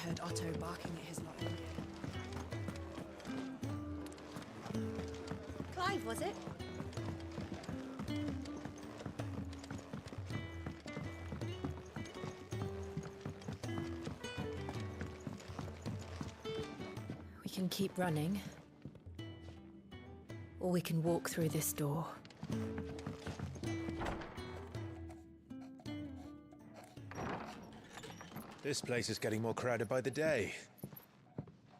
heard Otto barking at his lot. Clive, was it? We can keep running, or we can walk through this door. This place is getting more crowded by the day.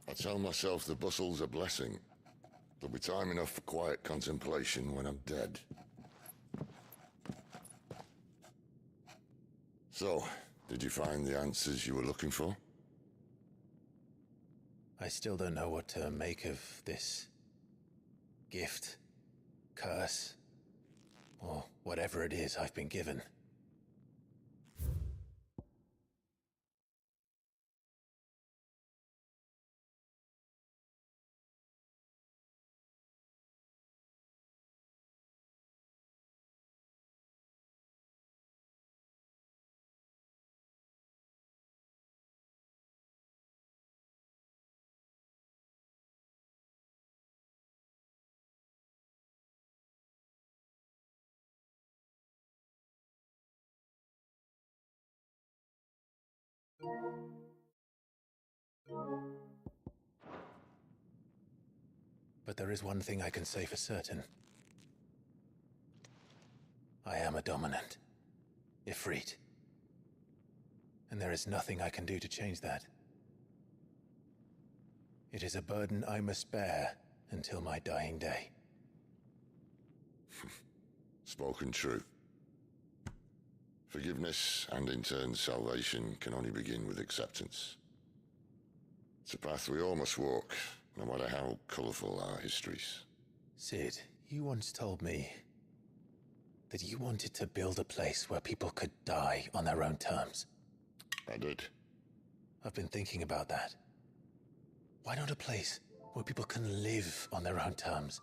I tell myself the bustle's a blessing. There'll be time enough for quiet contemplation when I'm dead. So, did you find the answers you were looking for? I still don't know what to make of this gift, curse, or whatever it is I've been given. But there is one thing I can say for certain. I am a dominant, Ifrit. And there is nothing I can do to change that. It is a burden I must bear until my dying day. Spoken true. Forgiveness, and in turn salvation, can only begin with acceptance. It's a path we all must walk, no matter how colourful our histories. Sid, you once told me that you wanted to build a place where people could die on their own terms. I did. I've been thinking about that. Why not a place where people can live on their own terms?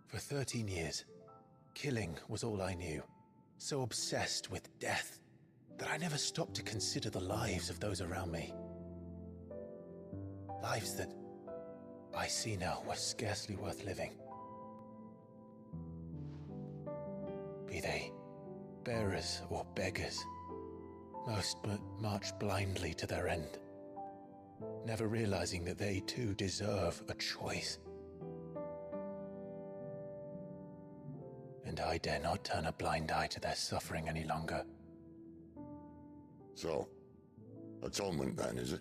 For 13 years, killing was all I knew. So obsessed with death that I never stopped to consider the lives of those around me. Lives that I see now were scarcely worth living. Be they bearers or beggars, most march blindly to their end, never realizing that they too deserve a choice. And I dare not turn a blind eye to their suffering any longer. So, atonement then, is it?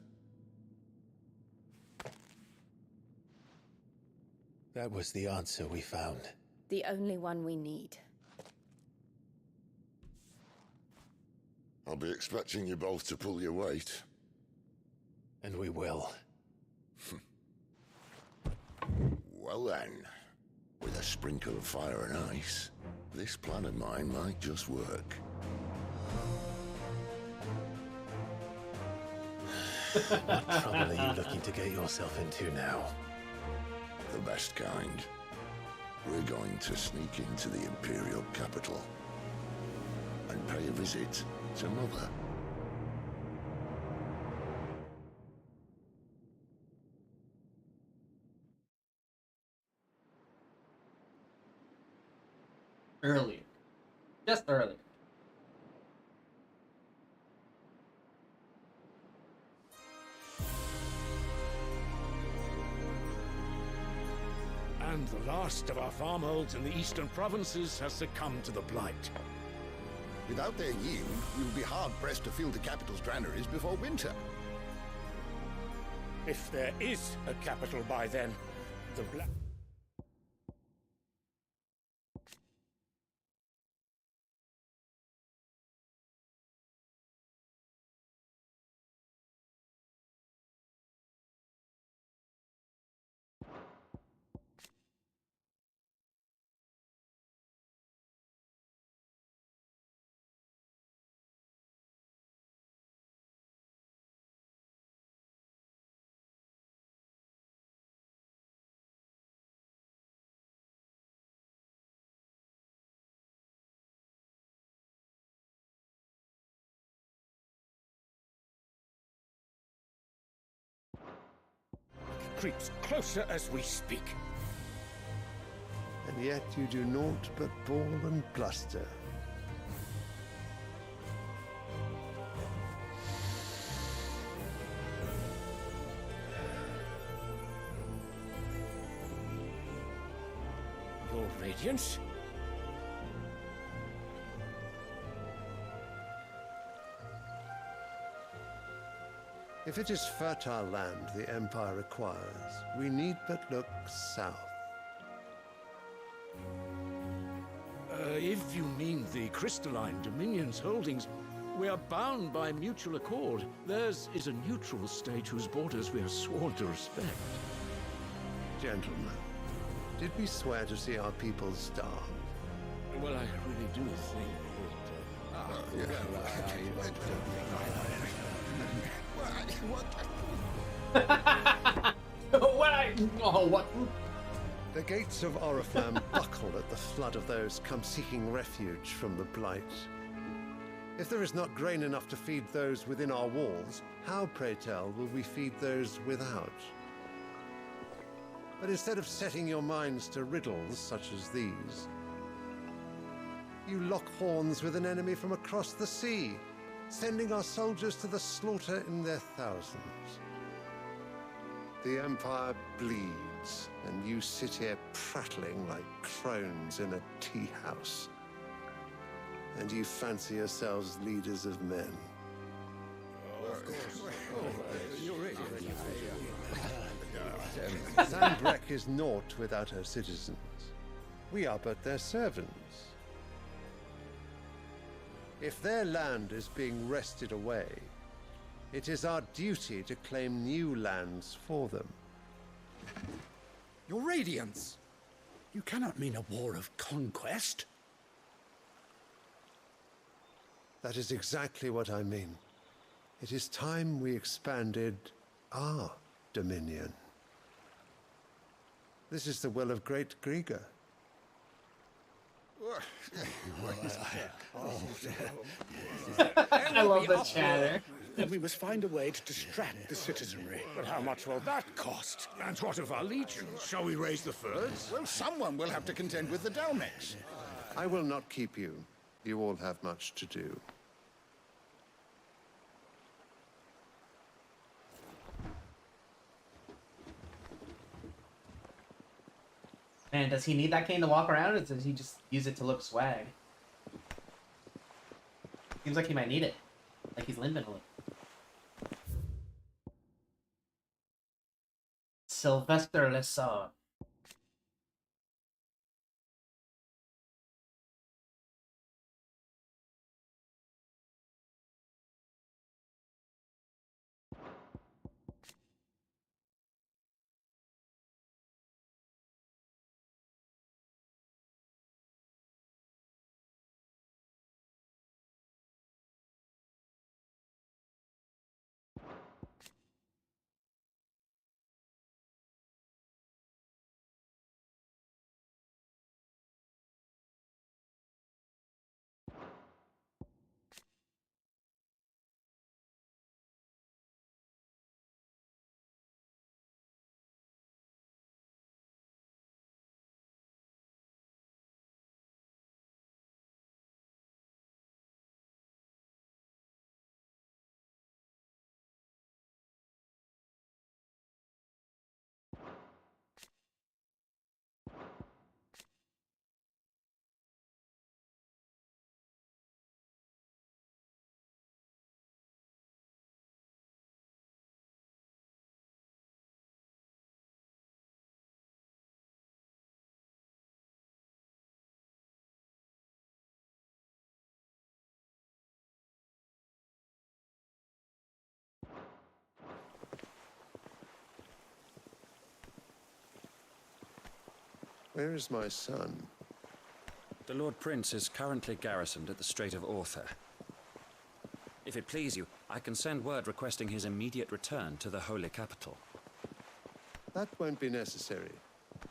That was the answer we found. The only one we need. I'll be expecting you both to pull your weight. And we will. Well then, with a sprinkle of fire and ice, this plan of mine might just work. What trouble are you looking to get yourself into now? The best kind. We're going to sneak into the Imperial capital and pay a visit to Mother. Earlier. Just earlier. And the last of our farmholds in the eastern provinces has succumbed to the blight. Without their yield, we will be hard-pressed to fill the capital's granaries before winter. If there is a capital by then, the black... creeps closer as we speak. And yet you do naught but bawl and bluster. Your Radiance? If it is fertile land the Empire requires, we need but look south. If you mean the Crystalline Dominion's holdings, we are bound by mutual accord. Theirs is a neutral state whose borders we are sworn to respect. Gentlemen, did we swear to see our people starve? Well, I really do think What? The gates of Oriflamme buckle at the flood of those come seeking refuge from the Blight. If there is not grain enough to feed those within our walls, how, pray tell, will we feed those without? But instead of setting your minds to riddles such as these, you lock horns with an enemy from across the sea, sending our soldiers to the slaughter in their thousands. The Empire bleeds, and you sit here prattling like crones in a tea house. And you fancy yourselves leaders of men. Zandrek is naught without her citizens. We are but their servants. If their land is being wrested away, it is our duty to claim new lands for them. Your Radiance! You cannot mean a war of conquest. That is exactly what I mean. It is time we expanded our dominion. This is the will of great Grieger. I love the chatter. Then we must find a way to distract the citizenry. But how much will that cost? And what of our legions? Shall we raise the furs? Well, someone will have to contend with the Dalmex. I will not keep you. You all have much to do. Man, does he need that cane to walk around, or does he just use it to look swag? Seems like he might need it. Like he's limping a little. Sylvester Lessard. Where is my son? The Lord Prince is currently garrisoned at the Strait of Arthur. If it please you, I can send word requesting his immediate return to the Holy Capital. That won't be necessary.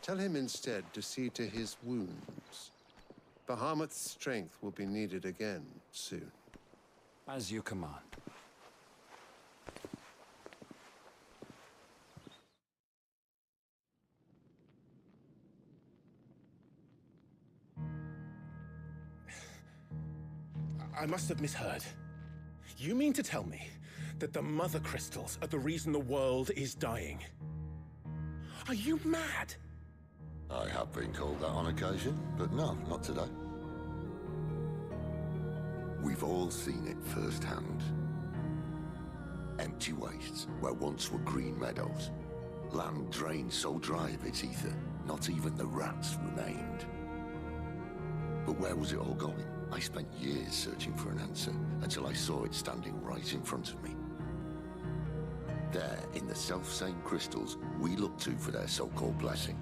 Tell him instead to see to his wounds. Bahamut's strength will be needed again soon. As you command. I must have misheard. You mean to tell me that the mother crystals are the reason the world is dying? Are you mad? I have been called that on occasion, but no, not today. We've all seen it firsthand. Empty wastes where once were green meadows. Land drained so dry of its ether, not even the rats remained. But where was it all going? I spent years searching for an answer, until I saw it standing right in front of me. There, in the self-same crystals we look to for their so-called blessing.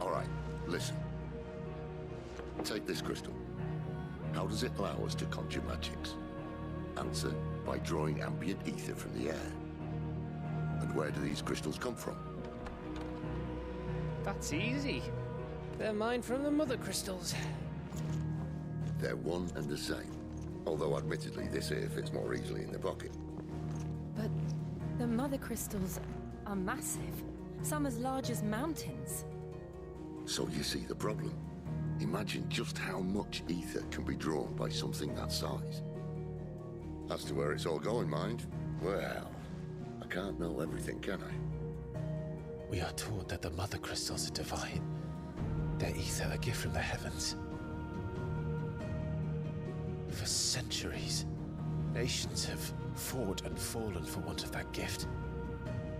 All right, listen. Take this crystal. How does it allow us to conjure magics? Answer, by drawing ambient ether from the air. And where do these crystals come from? That's easy. They're mined from the mother crystals. They're one and the same. Although admittedly this here fits more easily in the pocket. But the mother crystals are massive. Some as large as mountains. So you see the problem. Imagine just how much ether can be drawn by something that size. As to where it's all going, mind, well, I can't know everything, can I? We are taught that the mother crystals are divine. Their ether a gift from the heavens. For centuries, nations have fought and fallen for want of that gift.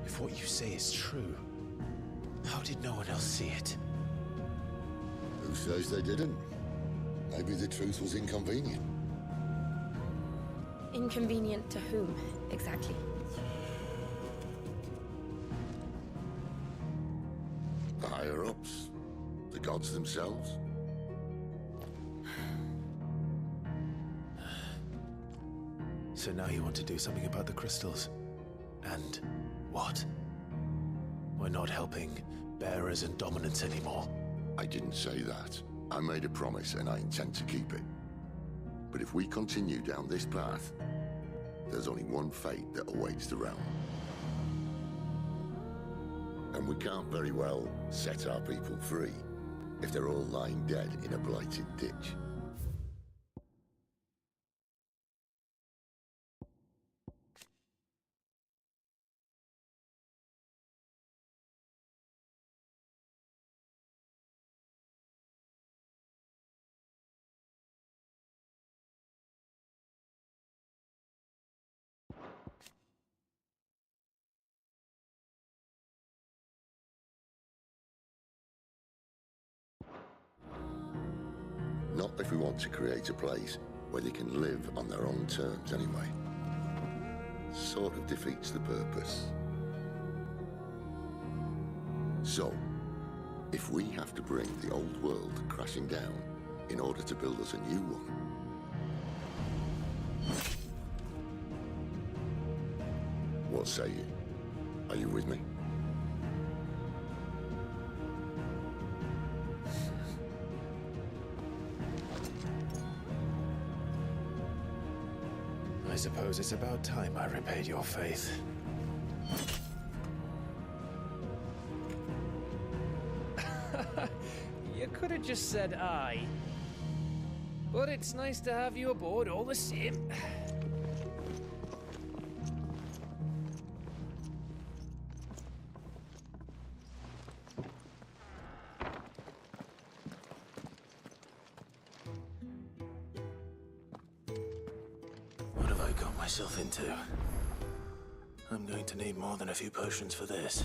If what you say is true, how did no one else see it? Who says they didn't? Maybe the truth was inconvenient. Inconvenient to whom, exactly? The higher-ups? The gods themselves? So now you want to do something about the crystals? And what? We're not helping bearers and dominants anymore. I didn't say that. I made a promise and I intend to keep it. But if we continue down this path, there's only one fate that awaits the realm. And we can't very well set our people free if they're all lying dead in a blighted ditch. Not if we want to create a place where they can live on their own terms anyway. Sort of defeats the purpose. So, if we have to bring the old world crashing down in order to build us a new one, what say you? Are you with me? I suppose it's about time I repaid your faith. You could have just said aye. But it's nice to have you aboard all the same. What have I got myself into? I'm going to need more than a few potions for this.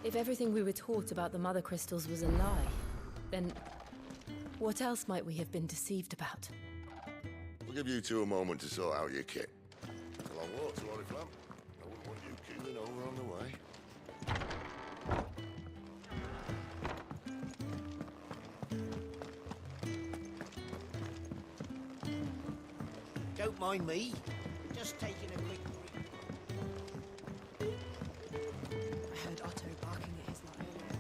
If everything we were taught about the mother crystals was a lie, then what else might we have been deceived about? We'll give you two a moment to sort out your kit. A long walk to Oriflamme. I wouldn't want you keeling over on the way. Don't mind me. Just taking a quick break. I heard Otto barking at his lot earlier.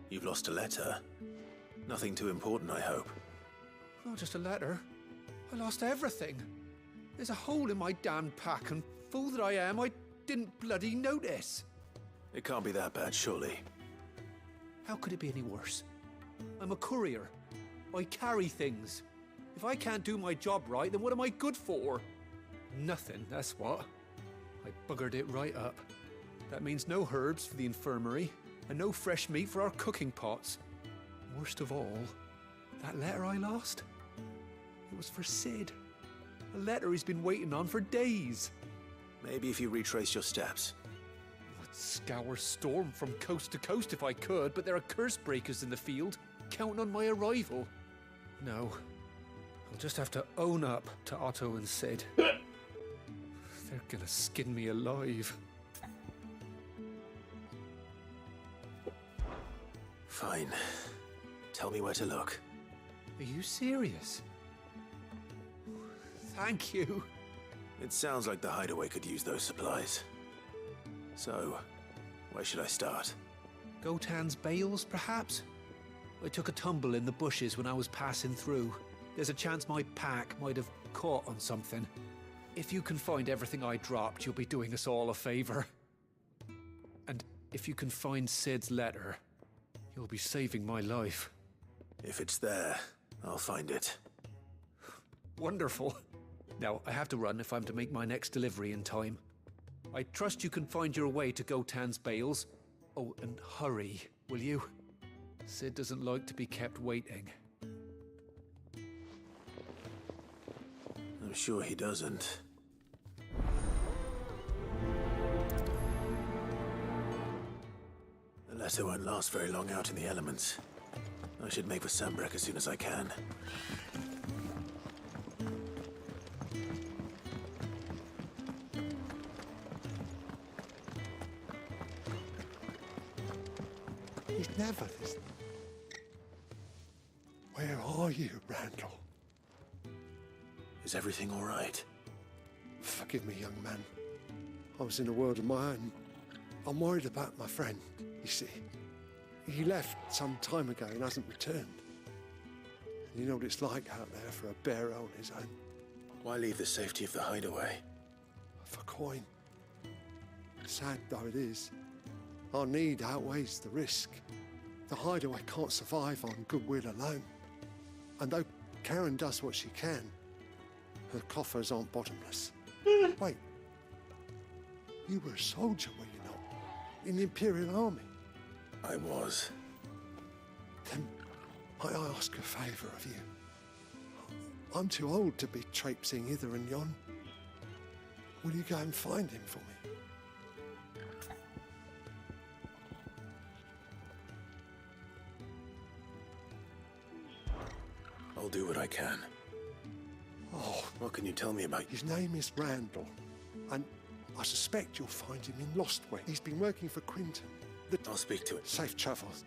You've lost a letter. Nothing too important, I hope. Not just a letter. I lost everything. There's a hole in my damn pack, and fool that I am, I didn't bloody notice. It can't be that bad, surely. How could it be any worse? I'm a courier. I carry things. If I can't do my job right, then what am I good for? Nothing, that's what. I buggered it right up. That means no herbs for the infirmary, and no fresh meat for our cooking pots. Worst of all, that letter I lost, it was for Sid. A letter he's been waiting on for days. Maybe if you retrace your steps. I'd scour Storm from coast to coast if I could, but there are curse breakers in the field, counting on my arrival. No, I'll just have to own up to Otto and Sid. They're gonna skin me alive. Fine. Tell me where to look. Are you serious? Thank you. It sounds like the hideaway could use those supplies. So, where should I start? Gotan's bales, perhaps? I took a tumble in the bushes when I was passing through. There's a chance my pack might have caught on something. If you can find everything I dropped, you'll be doing us all a favor. And if you can find Sid's letter, you'll be saving my life. If it's there, I'll find it. Wonderful. Now, I have to run if I'm to make my next delivery in time. I trust you can find your way to Gotan's bales. Oh, and hurry, will you? Sid doesn't like to be kept waiting. I'm sure he doesn't. The letter won't last very long out in the elements. I should make for Sambrek as soon as I can. He's never this. Where are you, Randall? Is everything all right? Forgive me, young man. I was in a world of my own. I'm worried about my friend, you see. He left some time ago and hasn't returned. You know what it's like out there for a bearer on his own. Why leave the safety of the hideaway? For coin. Sad though it is, our need outweighs the risk. The hideaway can't survive on goodwill alone. And though Karen does what she can, her coffers aren't bottomless. Wait, you were a soldier, were you not? In the Imperial Army? I was. Then might I ask a favour of you? I'm too old to be traipsing hither and yon. Will you go and find him for me? I'll do what I can. Oh, what can you tell me about? His name is Randall, and I suspect you'll find him in Lostway. He's been working for Quinton. I'll speak to it. Safe travels.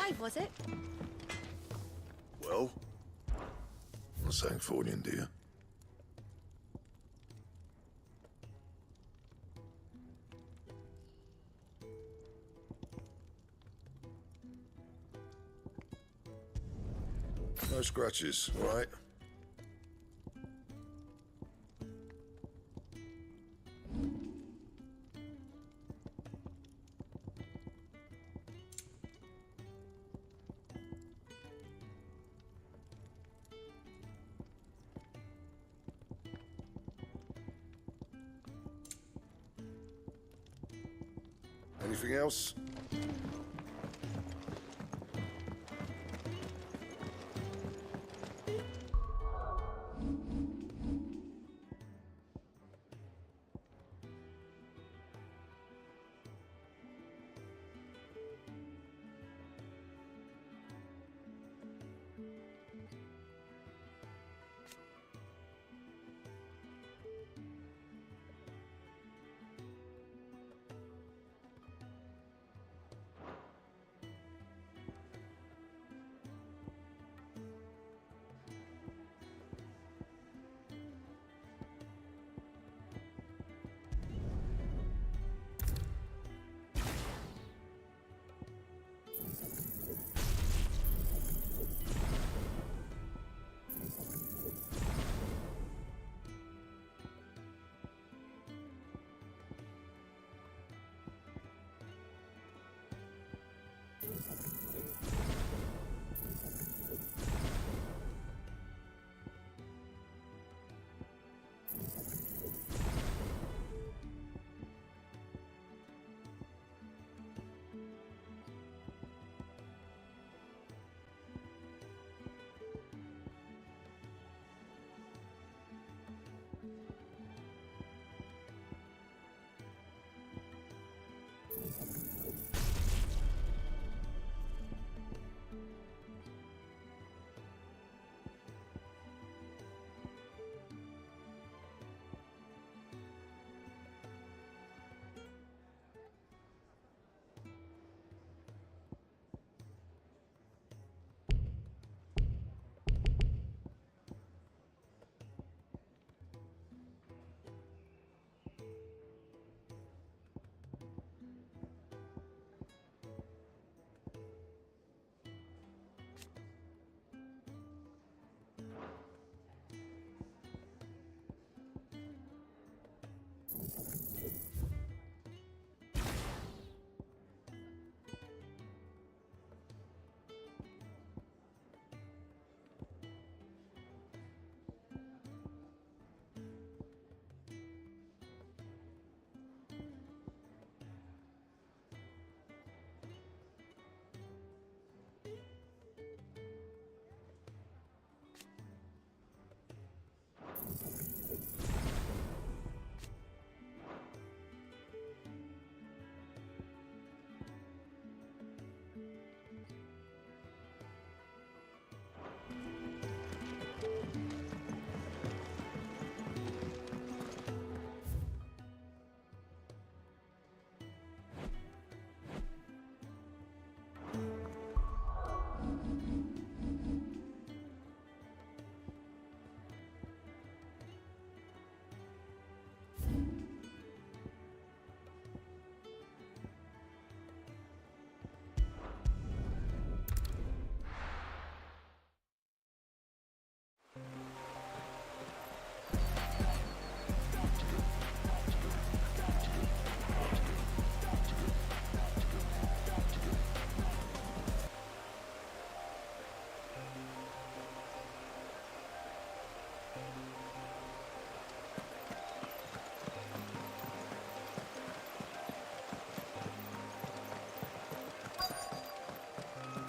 Clive, was it? Well, a Sancfordian, dear. No scratches, all right? Anything else?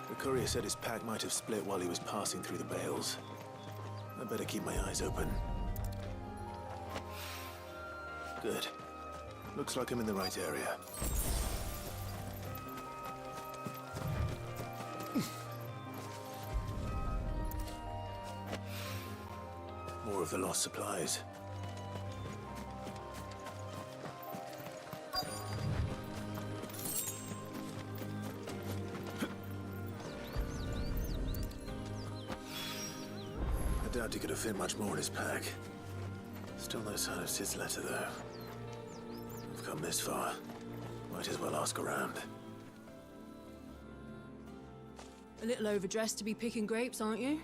The courier said his pack might have split while he was passing through the bales. I better keep my eyes open. Good. Looks like I'm in the right area. More of the lost supplies. doubt he could have fit much more in his pack. Still no sign of Sid's letter, though. We've come this far. Might as well ask around. A little overdressed to be picking grapes, aren't you?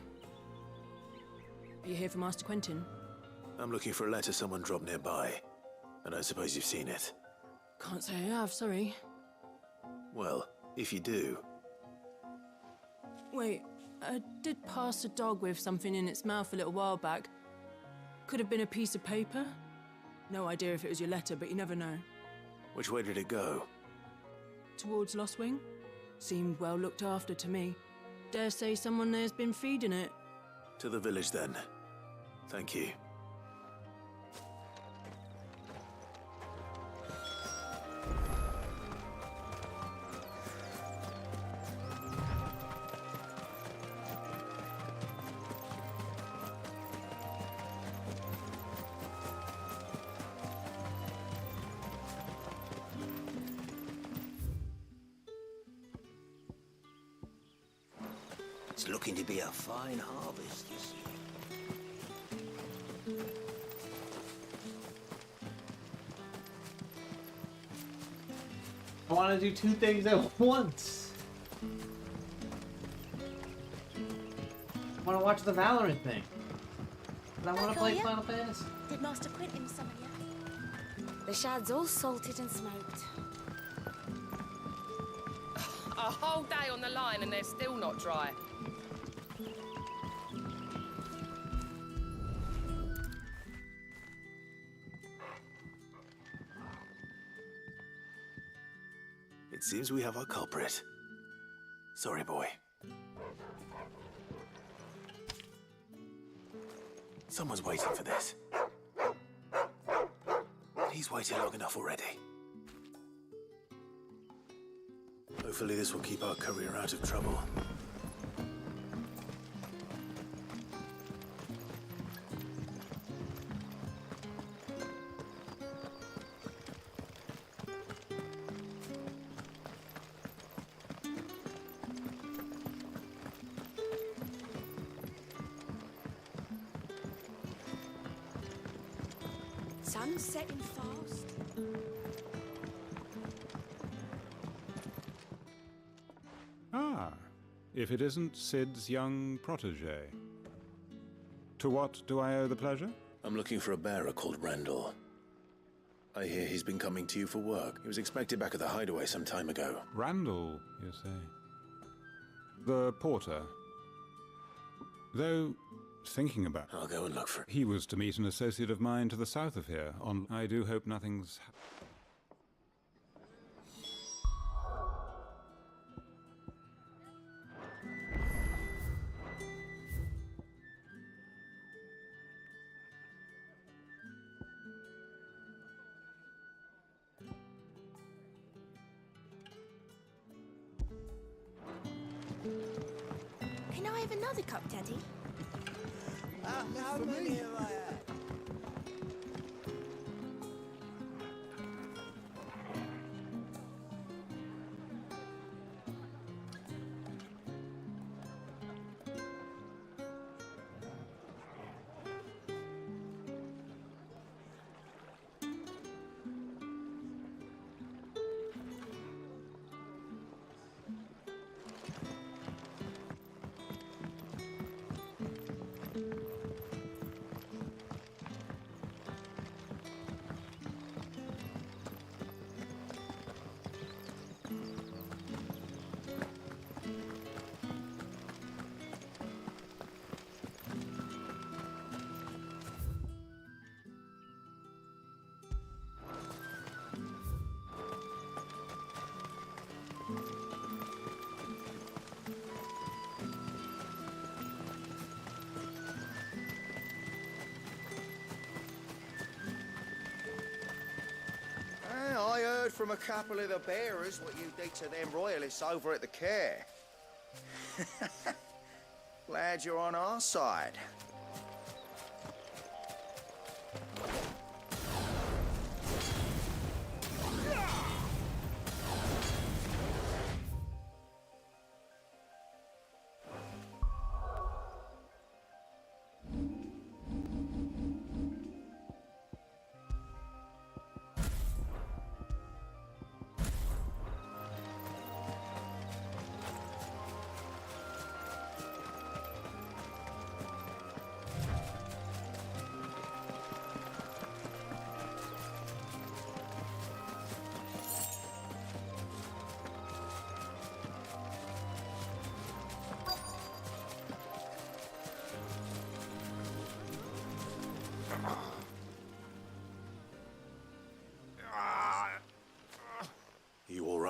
Are you here for Master Quentin? I'm looking for a letter someone dropped nearby. And I suppose you've seen it. Can't say I have, sorry. Well, if you do... Wait, I did pass a dog with something in its mouth a little while back. Could have been a piece of paper. No idea if it was your letter, but you never know. Which way did it go? Towards Lost Wing? Seemed well looked after to me. Dare say someone there's been feeding it. To the village, then. Thank you. It's looking to be a fine harvest this year. I want to do two things at once. I want to watch the Valorant thing. And I want to play Final Fantasy. Did Master Quentin summon you? The shad's all salted and smoked. A whole day on the line and they're still not dry. It seems we have our culprit. Sorry, boy. Someone's waiting for this. And he's waited long enough already. Hopefully this will keep our courier out of trouble. Sun's setting fast. Ah, if it isn't Sid's young protege. To what do I owe the pleasure? I'm looking for a bearer called Randall. I hear he's been coming to you for work. He was expected back at the hideaway some time ago. Randall, you say? The porter. Though, thinking about... I'll go and look for... He was to meet an associate of mine to the south of here. I do hope nothing's... Can I have another cup, Daddy? How many have I had? I heard from a couple of the bearers what you did to them royalists over at the care. Glad you're on our side.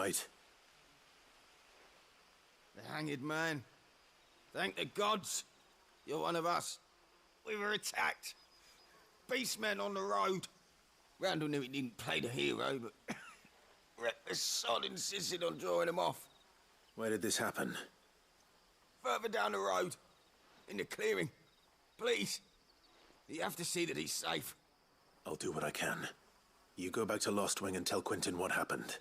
right? The hanged man. Thank the gods. You're one of us. We were attacked. Beastmen on the road. Randall knew he didn't play the hero, but reckless sod insisted on drawing him off. Where did this happen? Further down the road. In the clearing. Please. You have to see that he's safe. I'll do what I can. You go back to Lost Wing and tell Quentin what happened.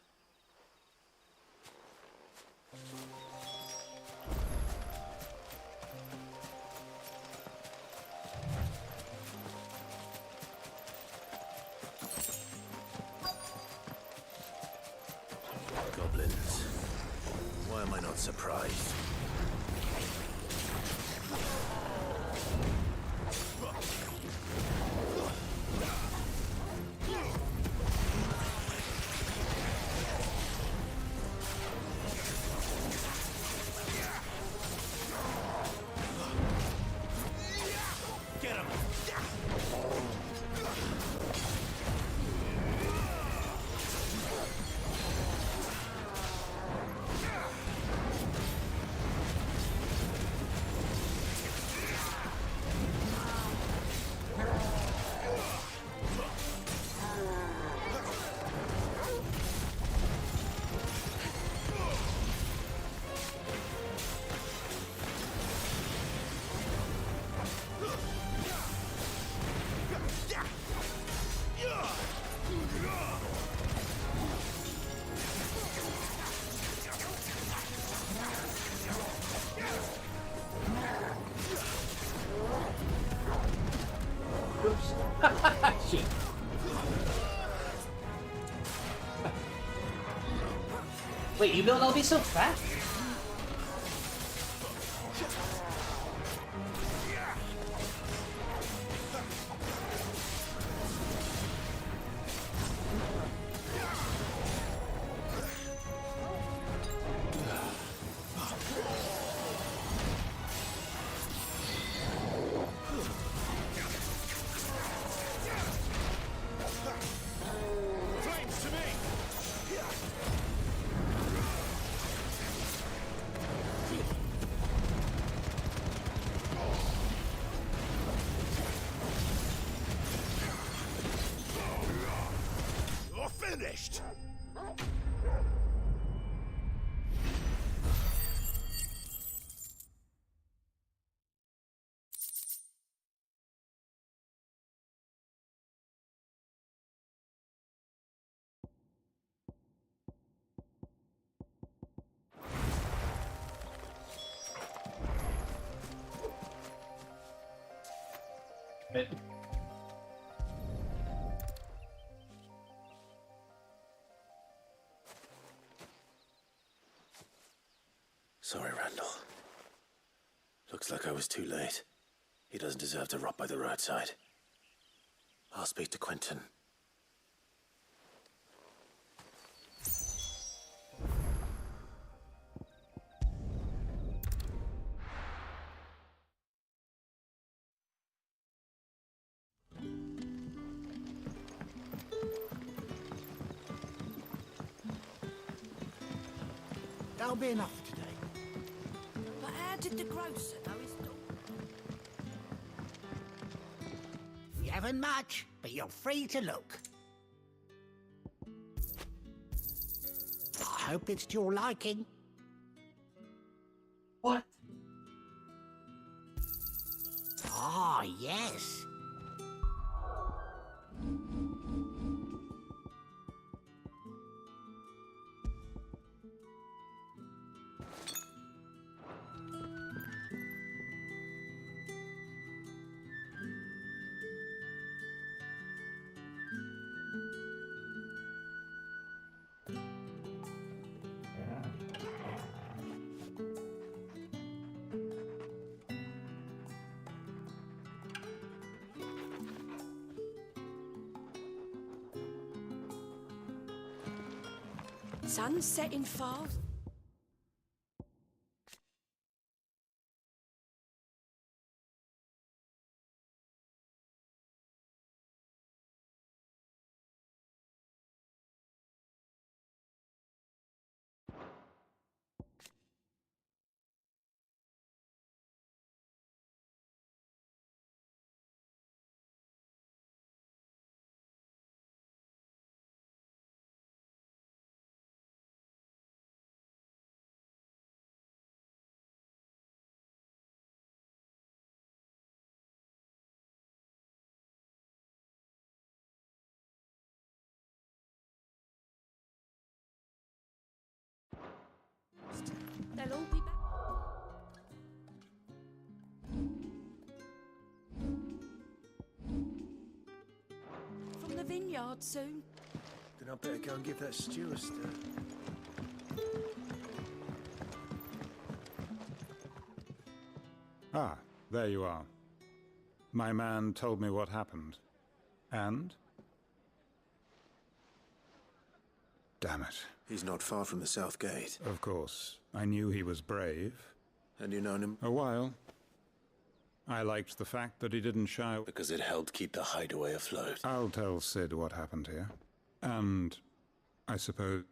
Goblins. Why am I not surprised? Shit. Wait, you built all these so fast? Finished! Sorry, Randall. Looks like I was too late. He doesn't deserve to rot by the roadside. I'll speak to Quentin. That'll be enough for today. But how did the grocer know his dog? We haven't much, but you're free to look. I hope it's to your liking. What? Ah, yes. Sun's setting fast. They'll all be back. From the vineyard soon. Then I better go and give that stew a stir. Ah, there you are. My man told me what happened. And? Damn it. He's not far from the south gate. Of course. I knew he was brave. And you known him? A while. I liked the fact that he didn't shy. Because it helped keep the hideaway afloat. I'll tell Sid what happened here. And I suppose...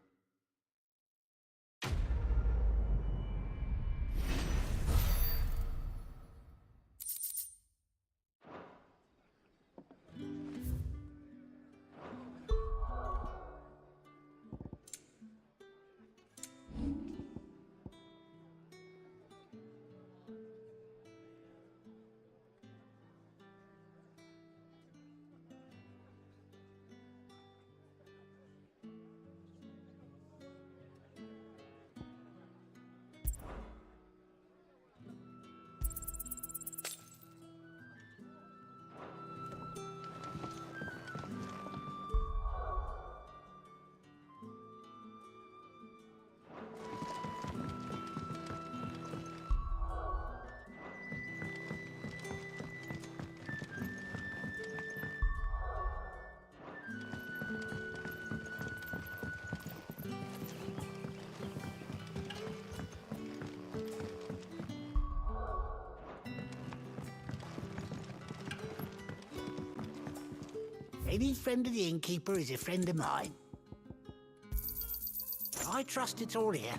Any friend of the innkeeper is a friend of mine. I trust it's all here.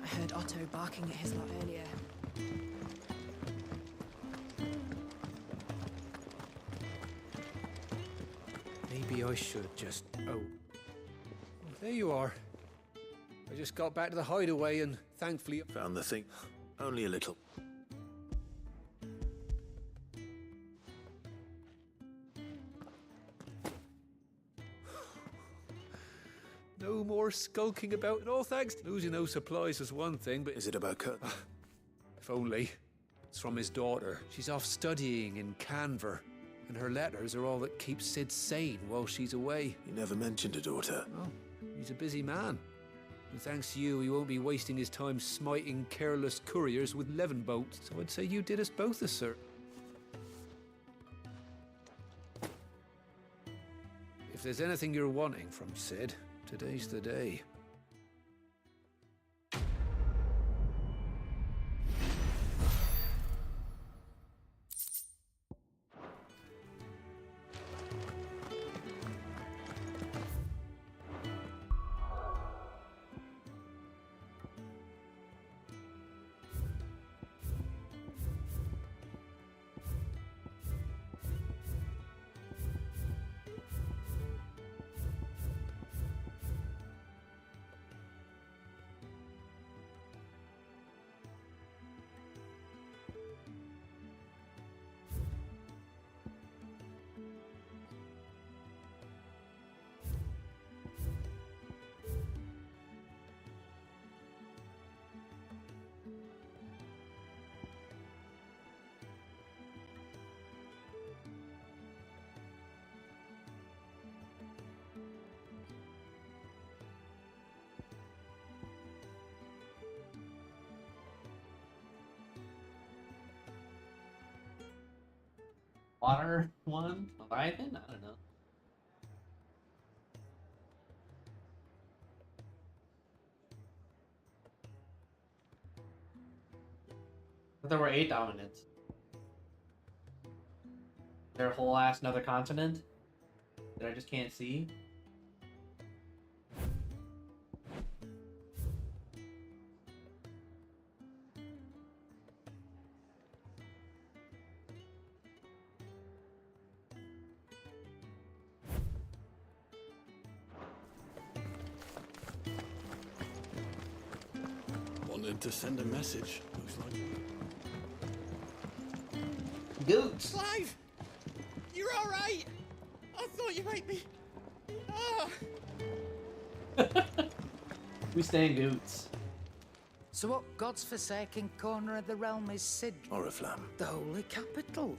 I heard Otto barking at his lot earlier. Maybe I should just... Oh, there you are. I just got back to the hideaway and thankfully... Found the thing. Only a little. No more skulking about. No thanks. Losing those supplies is one thing, but... Is it about Kurt? If only. It's from his daughter. She's off studying in Canver, and her letters are all that keeps Sid sane while she's away. You never mentioned a daughter. Oh, he's a busy man. And thanks to you, he won't be wasting his time smiting careless couriers with levin boats. So I'd say you did us both a service. If there's anything you're wanting from Sid, today's the day. Water one? Leviathan? I don't know. But there were 8 dominants. Their whole ass another continent that I just can't see. Wanted to send a message, looks like. Goots! Clive! You're alright! I thought you might be... Ah! We stand Goots. So what God's forsaken corner of the realm is Sid? Oriflamme. The holy capital.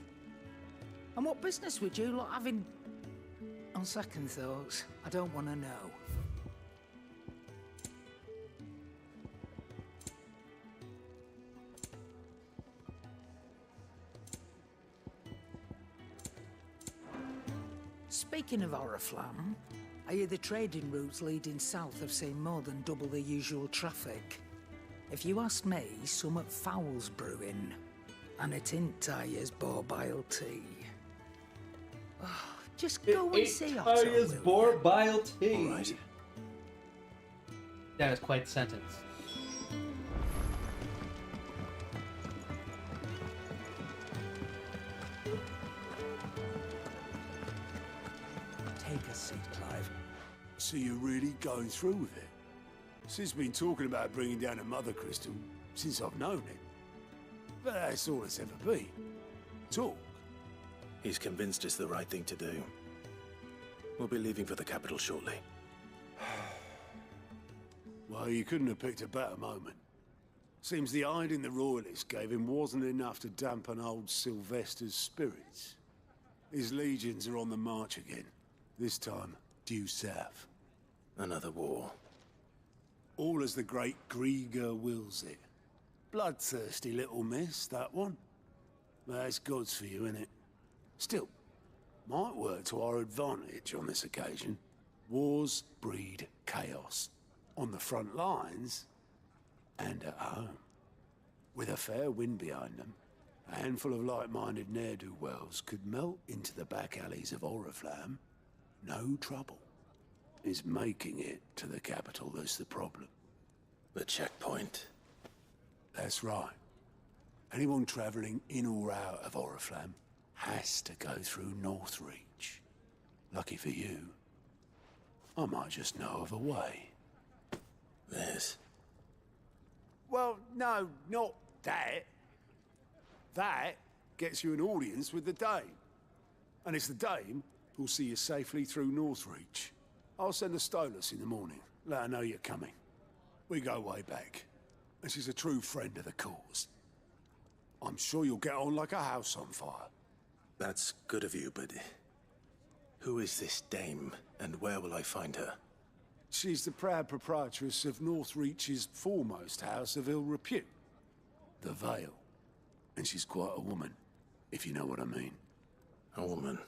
And what business would you lot having... On second thoughts, I don't want to know. Speaking of Oriflamme, I hear the trading routes leading south have seen more than double the usual traffic. If you ask me, somewhat foul's brewing. And it ain't Tyre's boar-bile tea. Oh, just go and see Otto, Tyre's will boar-bile tea. All right. That is quite the sentence. Take a seat, Clive. So you're really going through with it? Sid's been talking about bringing down a mother crystal since I've known him. But that's all it's ever been. Talk. He's convinced it's the right thing to do. We'll be leaving for the capital shortly. Well, you couldn't have picked a better moment. Seems the hiding the royalists gave him wasn't enough to dampen old Sylvester's spirits. His legions are on the march again. This time, due south. Another war. All as the great Grieger wills it. Bloodthirsty little miss, that one. That's God's for you, innit? Still, might work to our advantage on this occasion. Wars breed chaos. On the front lines, and at home. With a fair wind behind them, a handful of like-minded ne'er-do-wells could melt into the back alleys of Oriflamme. No trouble. It's making it to the capital that's the problem. The checkpoint. That's right. Anyone travelling in or out of Oriflamme has to go through Northreach. Lucky for you, I might just know of a way. This. Well, no, not that. That gets you an audience with the Dame. And it's the Dame who'll see you safely through Northreach. I'll send a Stolas in the morning. Let her know you're coming. We go way back. And she's a true friend of the cause. I'm sure you'll get on like a house on fire. That's good of you, but... who is this dame, and where will I find her? She's the proud proprietress of Northreach's foremost house of ill repute. The Vale. And she's quite a woman, if you know what I mean. A woman.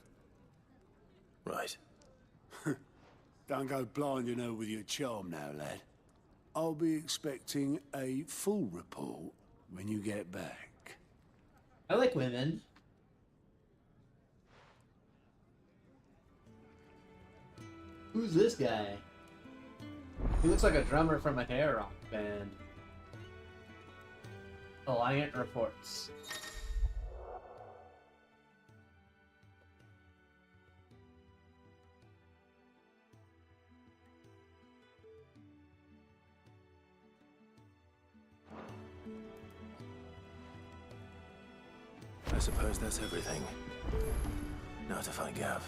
Right. Don't go blinding her with your charm now, lad. I'll be expecting a full report when you get back. I like women. Who's this guy? He looks like a drummer from a hair rock band. Alliant reports. I suppose that's everything. Now to find Gav.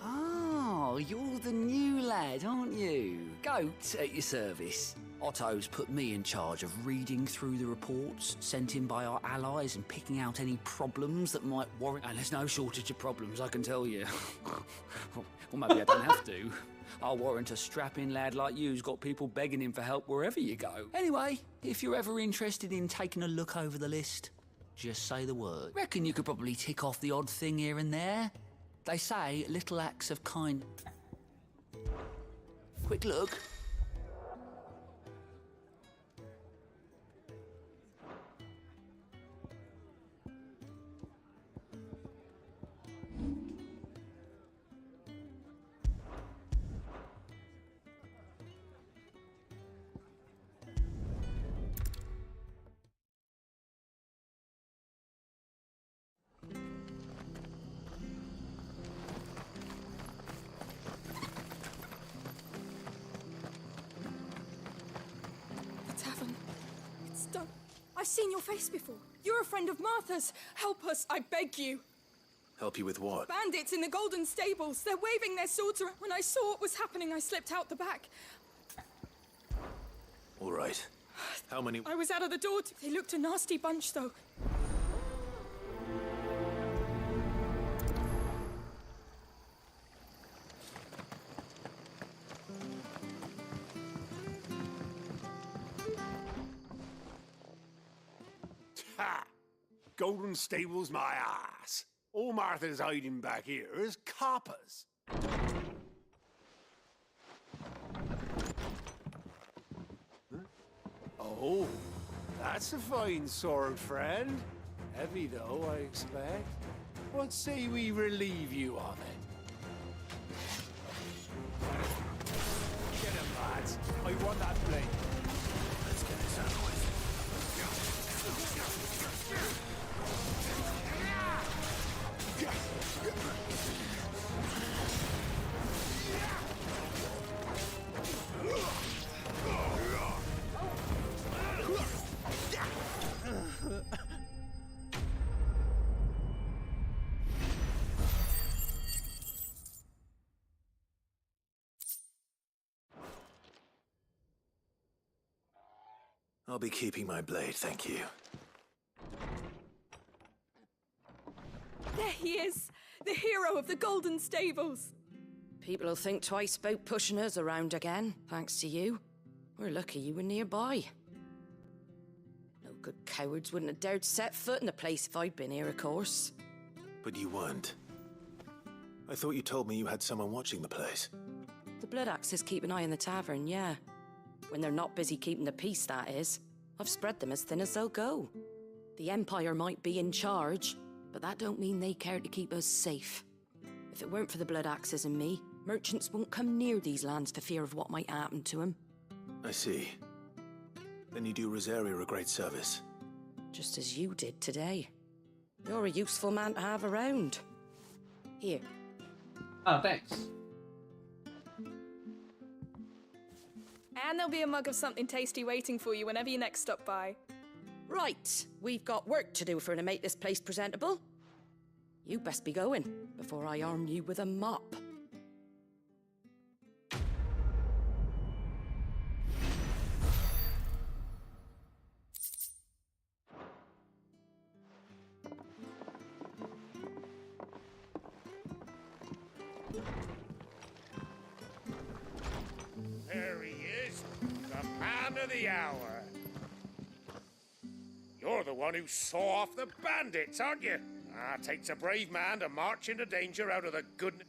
Oh, you're the new lad, aren't you? Goat at your service. Otto's put me in charge of reading through the reports sent in by our allies and picking out any problems that might warrant... And there's no shortage of problems, I can tell you. Well, maybe I don't have to. I'll warrant a strapping lad like you who's got people begging him for help wherever you go. Anyway, if you're ever interested in taking a look over the list, just say the word. Reckon you could probably tick off the odd thing here and there. They say little acts of kind... Quick look. Don't. I've seen your face before. You're a friend of Martha's. Help us, I beg you. Help you with what? Bandits in the Golden Stables. They're waving their swords around. When I saw what was happening, I slipped out the back. All right. How many? I was out of the door. They looked a nasty bunch, though. Ha! Golden Stables my ass. All Martha's hiding back here is coppers. Huh? Oh, that's a fine sword, friend. Heavy, though, I expect. What say we relieve you of it? Get him, lads. I want that blade. Let's get this out of with. I'll be keeping my blade, thank you. There he is, the hero of the Golden Stables. People will think twice about pushing us around again, thanks to you. We're lucky you were nearby. No good cowards wouldn't have dared set foot in the place if I'd been here, of course. But you weren't. I thought you told me you had someone watching the place. The Blood Axes keep an eye on the tavern, yeah. When they're not busy keeping the peace, that is. I've spread them as thin as they'll go. The Empire might be in charge, but that don't mean they care to keep us safe. If it weren't for the Blood Axes and me, merchants won't come near these lands for fear of what might happen to them. I see. Then you do Rosaria a great service. Just as you did today. You're a useful man to have around. Here. Oh, thanks. And there'll be a mug of something tasty waiting for you whenever you next stop by. Right, we've got work to do for to make this place presentable. You best be going, before I arm you with a mop. There he is, the man of the hour. You're the one who saw off the bandits, aren't you? Ah, takes a brave man to march into danger out of the good...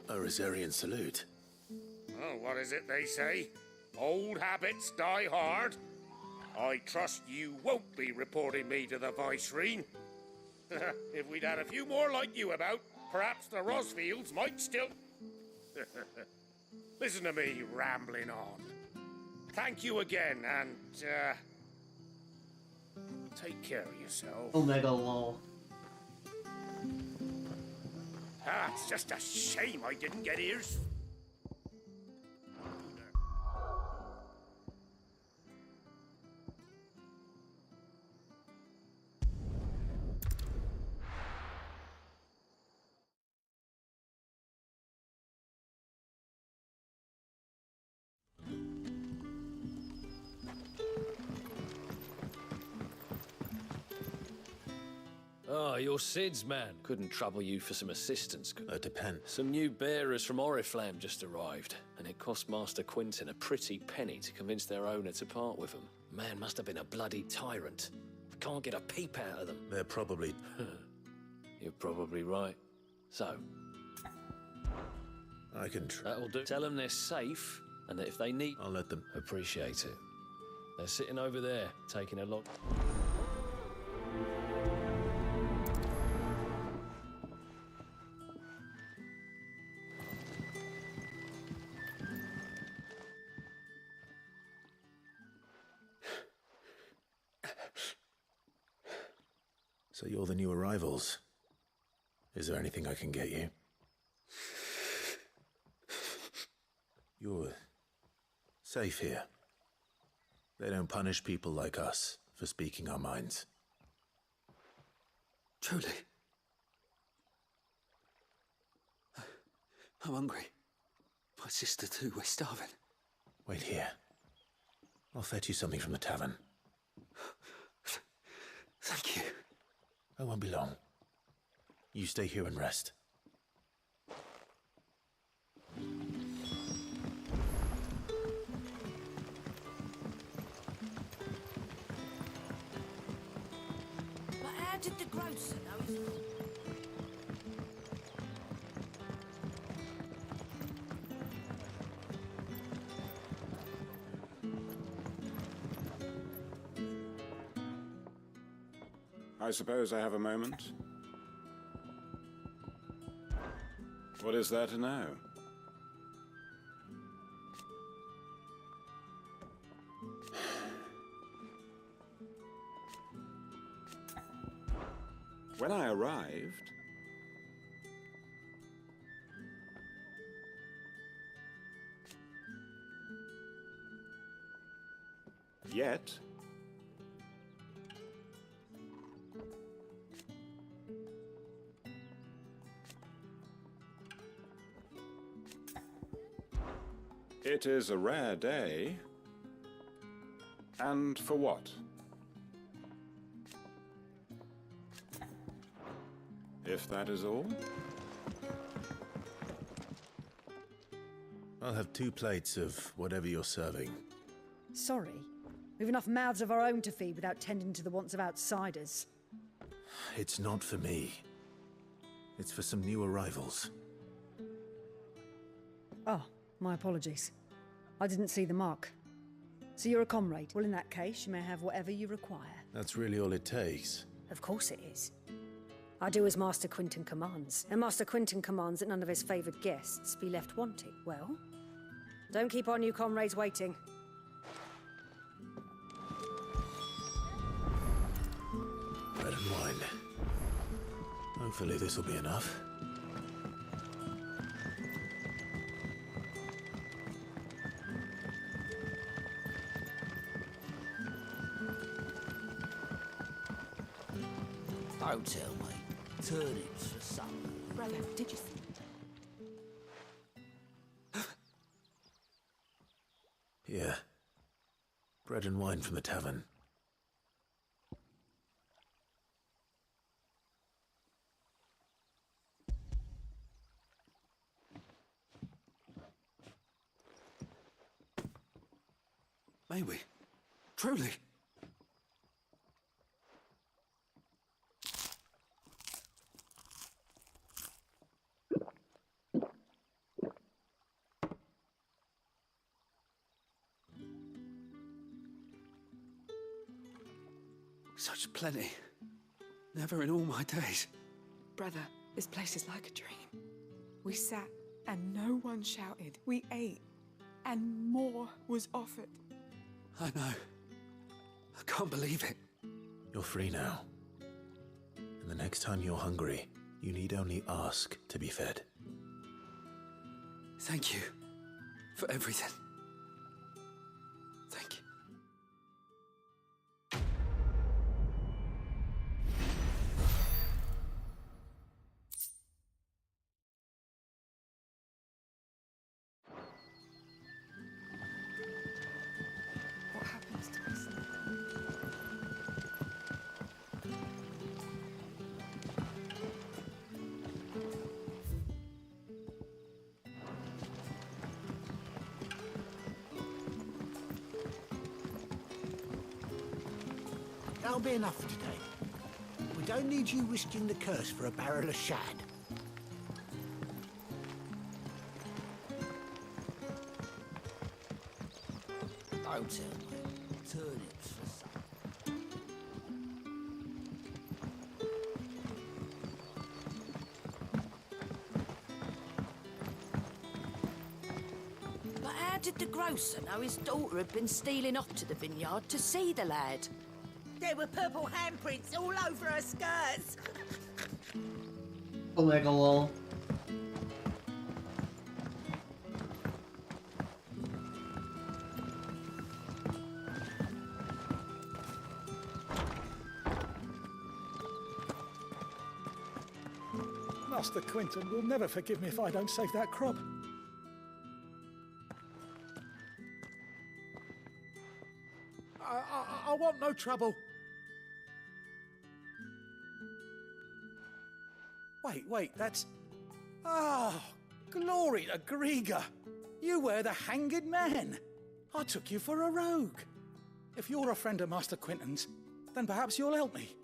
A Rosarian salute. Oh, what is it they say? Old habits die hard. I trust you won't be reporting me to the Viceroy. If we'd had a few more like you about, perhaps the Rosfields might still... Listen to me rambling on. Thank you again, and, take care of yourself. Omega lol. Ah, it's just a shame I didn't get ears. Ah, you're Sid's man. Couldn't trouble you for some assistance. Depends. Some new bearers from Oriflamme just arrived, and it cost Master Quinton a pretty penny to convince their owner to part with them. Man must have been a bloody tyrant. Can't get a peep out of them. They're probably... You're probably right. So? I can try. That'll do. Tell them they're safe, and that if they need... I'll let them... Appreciate it. They're sitting over there, taking a lot... So you're the new arrivals. Is there anything I can get you? You're safe here. They don't punish people like us for speaking our minds. Truly. I'm hungry. My sister too, we're starving. Wait here. I'll fetch you something from the tavern. Thank you. I won't be long. You stay here and rest. But how did the grocer know he's... I suppose I have a moment. What is there to know? When I arrived, yet it is a rare day, and for what? If that is all? I'll have 2 plates of whatever you're serving. Sorry. We've enough mouths of our own to feed without tending to the wants of outsiders. It's not for me. It's for some new arrivals. Oh, my apologies. I didn't see the mark. So you're a comrade. Well, in that case, you may have whatever you require. That's really all it takes. Of course it is. I do as Master Quinton commands, and Master Quinton commands that none of his favoured guests be left wanting. Well, don't keep our new comrades waiting. Bread and wine. Hopefully this will be enough. Don't tell me. Turnips for supper. Brother, did you see? Here. Bread and wine from the tavern. May we? Truly? Such plenty. Never in all my days. Brother, this place is like a dream. We sat and no one shouted. We ate and more was offered. I know. I can't believe it. You're free now. And the next time you're hungry, you need only ask to be fed. Thank you for everything. Thank you. What happens to us now? That'll be enough for today. We don't need you risking the curse for a barrel of shad. Don't tell me. Turnips for supper. But how did the grocer know his daughter had been stealing off to the vineyard to see the lad? There were purple handprints all over her skirts. Legalol. Master Quinton will never forgive me if I don't save that crop. I want no trouble. Wait, that's... Oh, glory to Grieger. You were the hanged man. I took you for a rogue. If you're a friend of Master Quinton's, then perhaps you'll help me.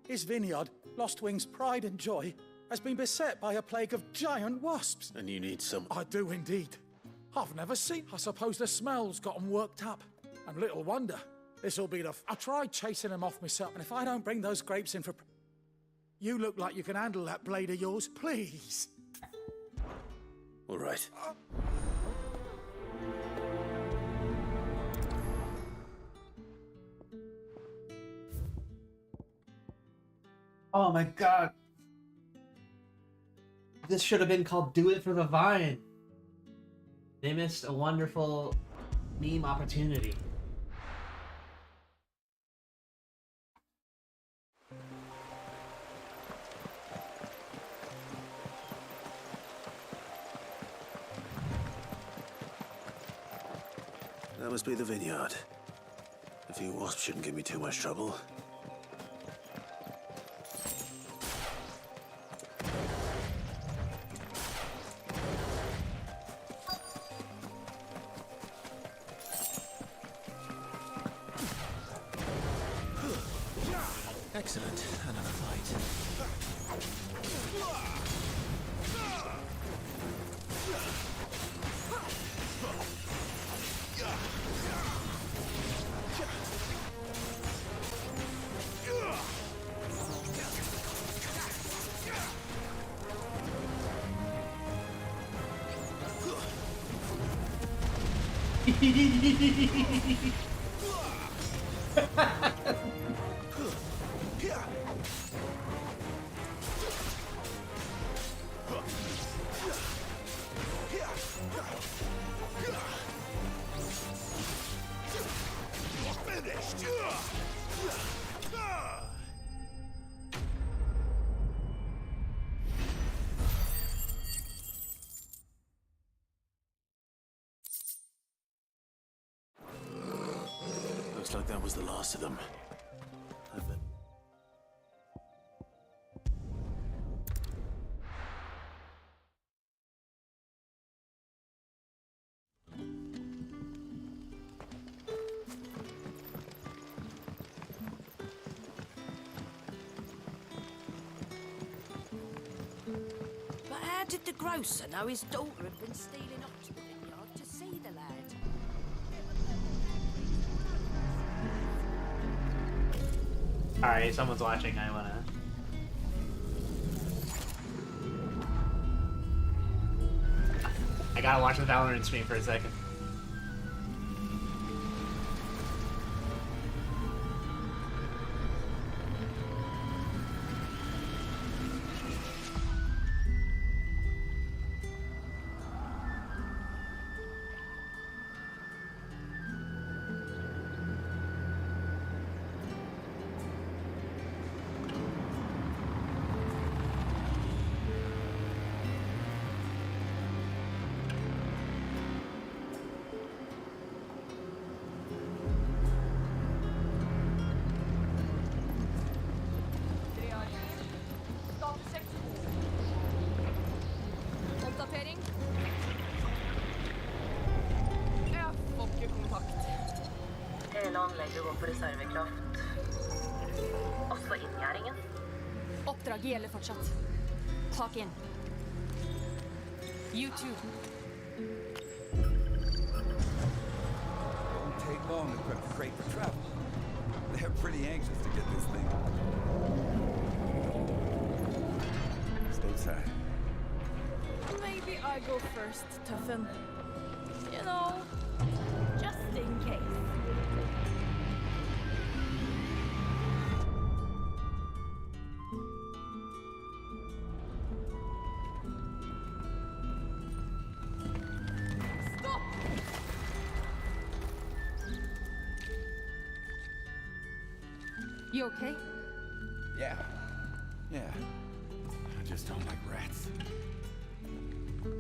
His vineyard, Lostwing's pride and joy, has been beset by a plague of giant wasps. And you need some... I do indeed. I've never seen... I suppose the smell's got 'em worked up. And little wonder. This'll be the... I tried chasing them off myself, and if I don't bring those grapes in for... You look like you can handle that blade of yours, please. All right. Oh my god. This should have been called Do It for the Vine. They missed a wonderful meme opportunity. That must be the vineyard. A few wasps shouldn't give me too much trouble. Excellent. Another fight. Looks like that was the last of them. I bet. But how did the grocer know his daughter had been stealing off to the vineyard to see the lad? Alright, someone's watching, I wanna... I gotta watch the Valorant stream for a second. Oppdatering. Jeg får ikke kontakt. Hele anlegget går på reservekraft. Også inngjerdingen. Oppdraget gjelder fortsatt. Tak inn. YouTube. Won't take long to prep the crate for travel. They're pretty anxious to get this thing. Stateside. Maybe I go first, Tuffen. You know, just in case. Stop! You okay? Yeah. just don't like rats.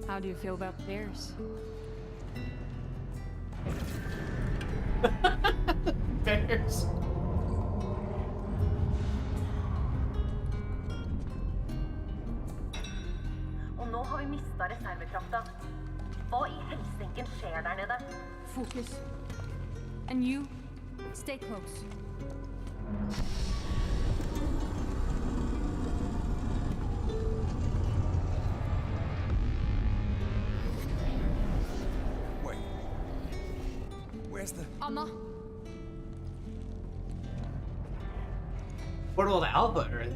How do you feel about bears? Bears. Og nå har vi mistet reservekrafta. Hva i helsinken skjer der nede? Focus. And you, stay close. Wait. Where's the... Anna. Portal to Alpha Earth.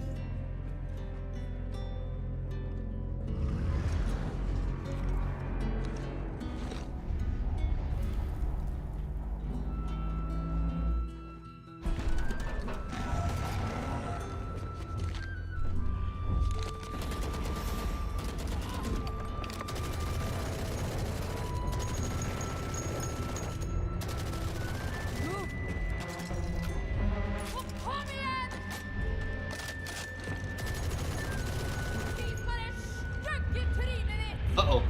Uh-oh.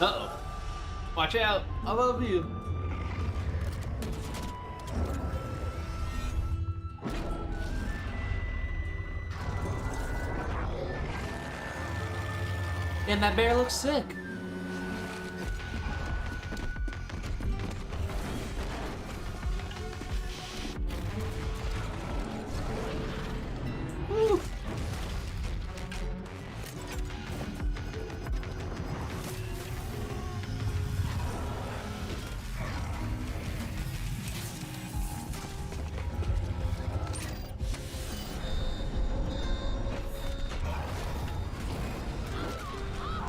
Uh-oh. Watch out. I love you. And that bear looks sick. Woo.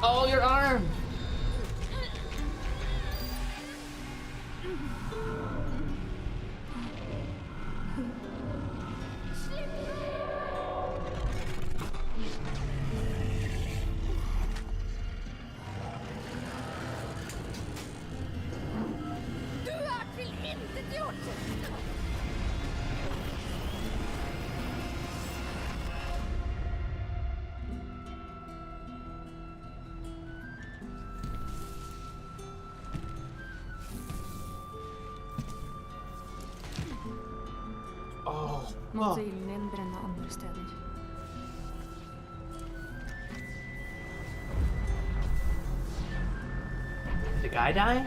Oh, your arm! Du är tillintetgjord! Måtte ilden brenne andre steder. Did the guy die?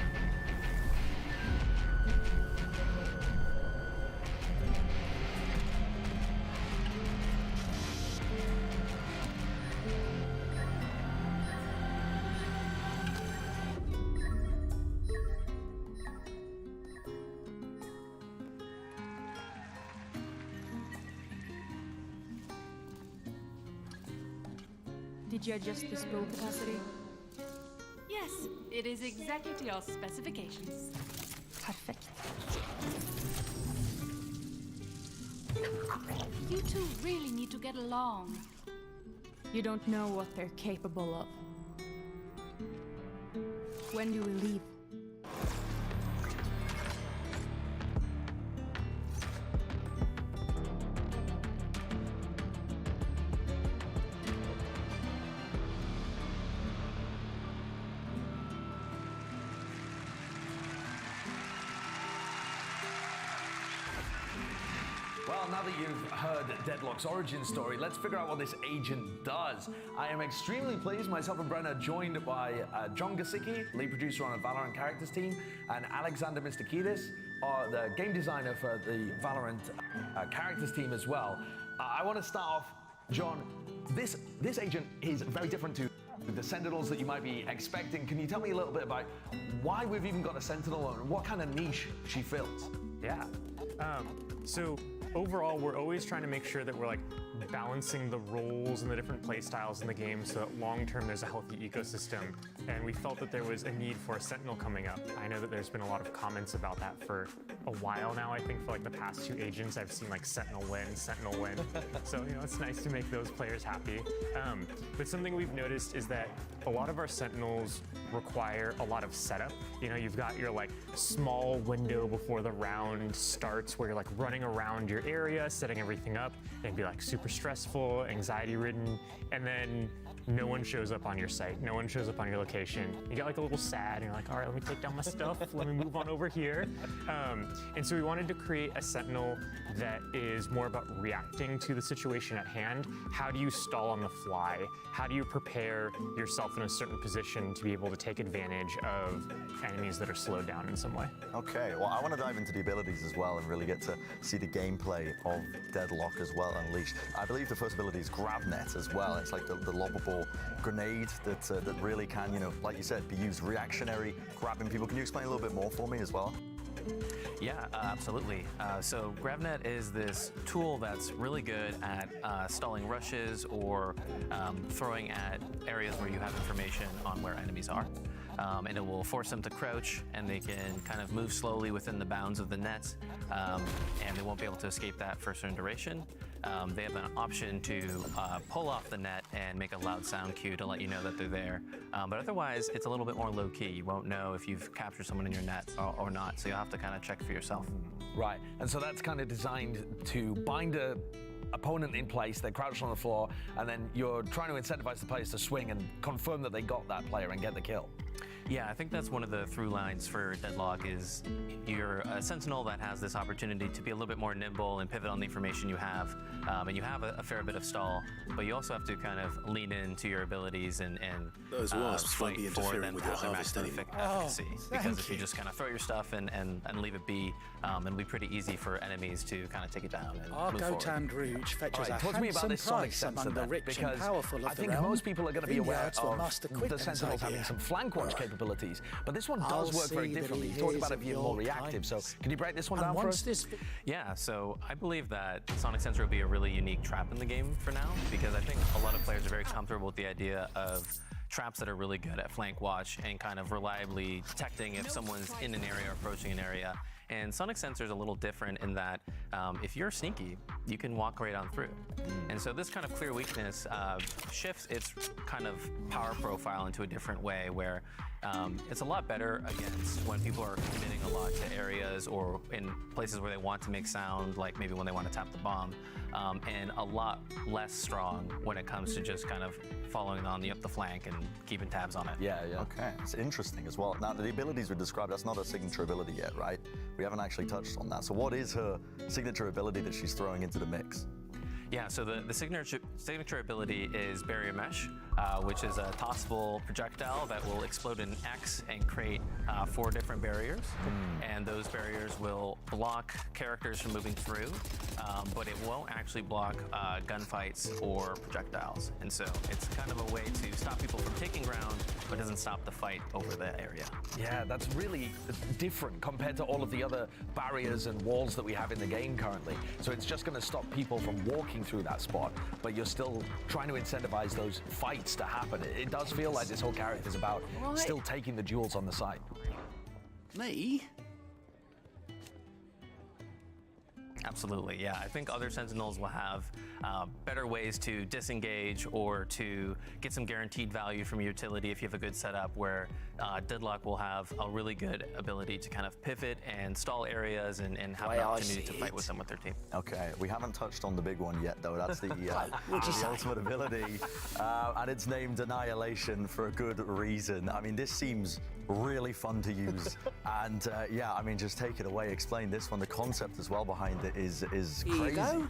Did you adjust the spill capacity? Yes, it is exactly to your specifications. Perfect. You two really need to get along. You don't know what they're capable of. When do we leave? Well, now now that you've heard Deadlock's origin story, let's figure out what this agent does. I am extremely pleased, myself and Brenna, joined by John Gasicki, lead producer on a Valorant characters team, and Alexander Mistakidis, the game designer for the Valorant characters team as well. I want to start off, John, this agent is very different to the Sentinels that you might be expecting. Can you tell me a little bit about why we've even got a Sentinel and what kind of niche she fills? Yeah. So overall, we're always trying to make sure that we're like balancing the roles and the different play styles in the game so that long-term there's a healthy ecosystem. And we felt that there was a need for a Sentinel coming up. I know that there's been a lot of comments about that for a while now. I think for like the past 2 agents, I've seen like Sentinel win. So, you know, it's nice to make those players happy. But something we've noticed is that a lot of our Sentinels require a lot of setup. You know, you've got your like small window before the round starts where you're like running around your area, setting everything up, and be like super stressful, anxiety-ridden, and then no one shows up on your site, no one shows up on your location. You get like a little sad, and you're like, all right, let me take down my stuff, let me move on over here. And so we wanted to create a Sentinel that is more about reacting to the situation at hand. How do you stall on the fly? How do you prepare yourself in a certain position to be able to take advantage of enemies that are slowed down in some way? Okay, well, I want to dive into the abilities as well and really get to see the gameplay of Deadlock as well unleashed. I believe the first ability is Grab Net as well. It's like the lobbable grenade that really can, you know, like you said, be used reactionary, grabbing people. Can you explain a little bit more for me as well? Yeah, absolutely. So GrabNet is this tool that's really good at stalling rushes or throwing at areas where you have information on where enemies are. And it will force them to crouch, and they can kind of move slowly within the bounds of the net, and they won't be able to escape that for a certain duration. They have an option to pull off the net and make a loud sound cue to let you know that they're there. But otherwise, it's a little bit more low-key. You won't know if you've captured someone in your net or not, so you'll have to kind of check for yourself. Right, and so that's kind of designed to bind a opponent in place, they're crouched on the floor, and then you're trying to incentivize the players to swing and confirm that they got that player and get the kill. Yeah, I think that's one of the through lines for Deadlock is you're a Sentinel that has this opportunity to be a little bit more nimble and pivot on the information you have. And you have a fair bit of stall, but you also have to kind of lean into your abilities and those wasps fight might be for interfering them with to your have their harvest maximum anyway. efficacy. Because if you just kind of throw your stuff and leave it be, it'll be pretty easy for enemies to kind of take it down and Our move forward. Goat Rouge fetches a talk to me about handsome this Sonic price sensor among the then, rich and because powerful of I the think realm. most people are going to be aware Vineyards were of Master the Quinton's Sentinels having idea. some flank watch capabilities, but this one I'll does work very see that differently. he You talked hears about it of being your more reactive, so kindness. can you break this one And down for once us? this Yeah, so I believe that Sonic Sensor will be a really unique trap in the game for now, because I think a lot of players are very comfortable with the idea of traps that are really good at flank watch and kind of reliably detecting if someone's in an area or approaching an area. And Sonic Sensor is a little different in that if you're sneaky, you can walk right on through. And so this kind of clear weakness shifts its kind of power profile into a different way where it's a lot better against when people are committing a lot to areas or in places where they want to make sound, like maybe when they want to tap the bomb, and a lot less strong when it comes to just kind of following on up the flank and keeping tabs on it. Yeah. Okay, it's interesting as well. Now, the abilities we described, that's not a signature ability yet, right? We haven't actually touched on that. So what is her signature ability that she's throwing into the mix? Yeah, so the signature ability is Barrier Mesh, which is a tossable projectile that will explode in X and create 4 different barriers. And those barriers will block characters from moving through, but it won't actually block gunfights or projectiles. And so it's kind of a way to stop people from taking ground, but doesn't stop the fight over the area. Yeah, that's really different compared to all of the other barriers and walls that we have in the game currently. So it's just going to stop people from walking through that spot, but you're still trying to incentivize those fights to happen. It does feel like this whole character is about still taking the jewels on the side. Me? Absolutely, yeah. I think other Sentinels will have better ways to disengage or to get some guaranteed value from utility if you have a good setup, where Deadlock will have a really good ability to kind of pivot and stall areas and have an opportunity to fight with them with their team. Okay, we haven't touched on the big one yet, though. That's the ultimate ability, and it's named Annihilation for a good reason. I mean, this seems really fun to use, and yeah, I mean, just take it away. Explain this one, the concept as well behind it. is Here you crazy. go.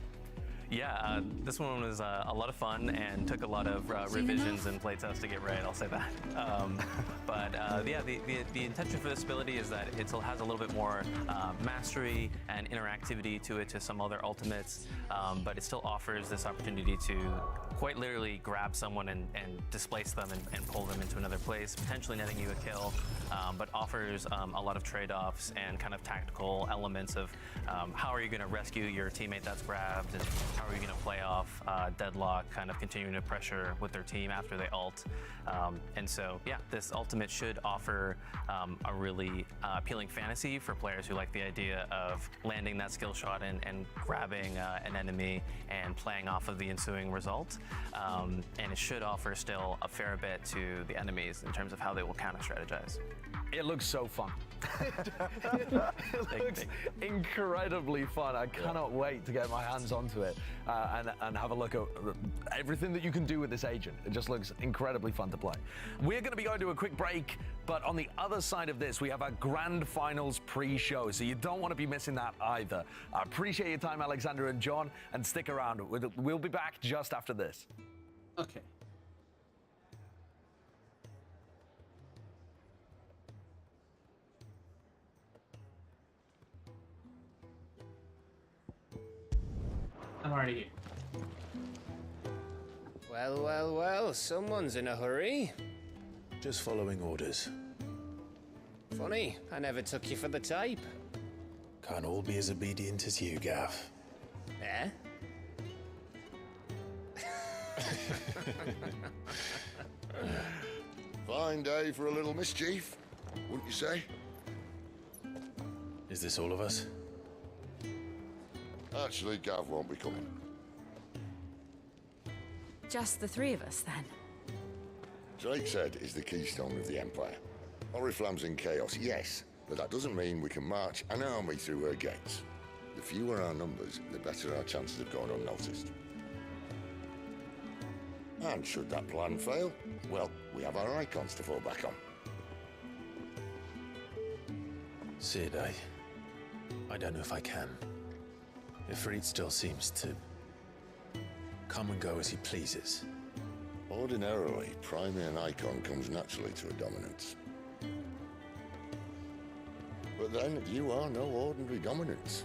Yeah, this one was a lot of fun and took a lot of revisions and playtests to get right, I'll say that. Yeah, the intention for this ability is that it has a little bit more mastery and interactivity to it to some other ultimates, but it still offers this opportunity to quite literally grab someone and displace them and pull them into another place, potentially netting you a kill, but offers a lot of trade-offs and kind of tactical elements of how are you going to rescue your teammate that's grabbed, and how are you going to play off deadlock, kind of continuing to pressure with their team after they ult. And so, yeah, this ultimate should offer a really appealing fantasy for players who like the idea of landing that skill shot and grabbing an enemy and playing off of the ensuing result. And it should offer still a fair bit to the enemies in terms of how they will counter-strategize. It looks so fun. It looks incredibly fun. I cannot wait to get my hands onto it and have a look at everything that you can do with this agent. It just looks incredibly fun to play. We're going to be going to a quick break, but on the other side of this, we have our grand finals pre-show, so you don't want to be missing that either. I appreciate your time, Alexander and John, and stick around. We'll be back just after this. Okay. I'm already here. Well, well, well, someone's in a hurry. Just following orders. Funny, I never took you for the type. Can't all be as obedient as you, Gav. Eh? Fine day for a little mischief, wouldn't you say? Is this all of us? Actually, Gav won't be coming. Just the three of us, then? Drake's Head is the keystone of the Empire. Oriflamme's in chaos, yes, but that doesn't mean we can march an army through her gates. The fewer our numbers, the better our chances of going unnoticed. And should that plan fail, well, we have our icons to fall back on. Sid, I don't know if I can. Ifrit still seems to come and go as he pleases. Ordinarily, priming an icon comes naturally to a dominance. But then, you are no ordinary dominance.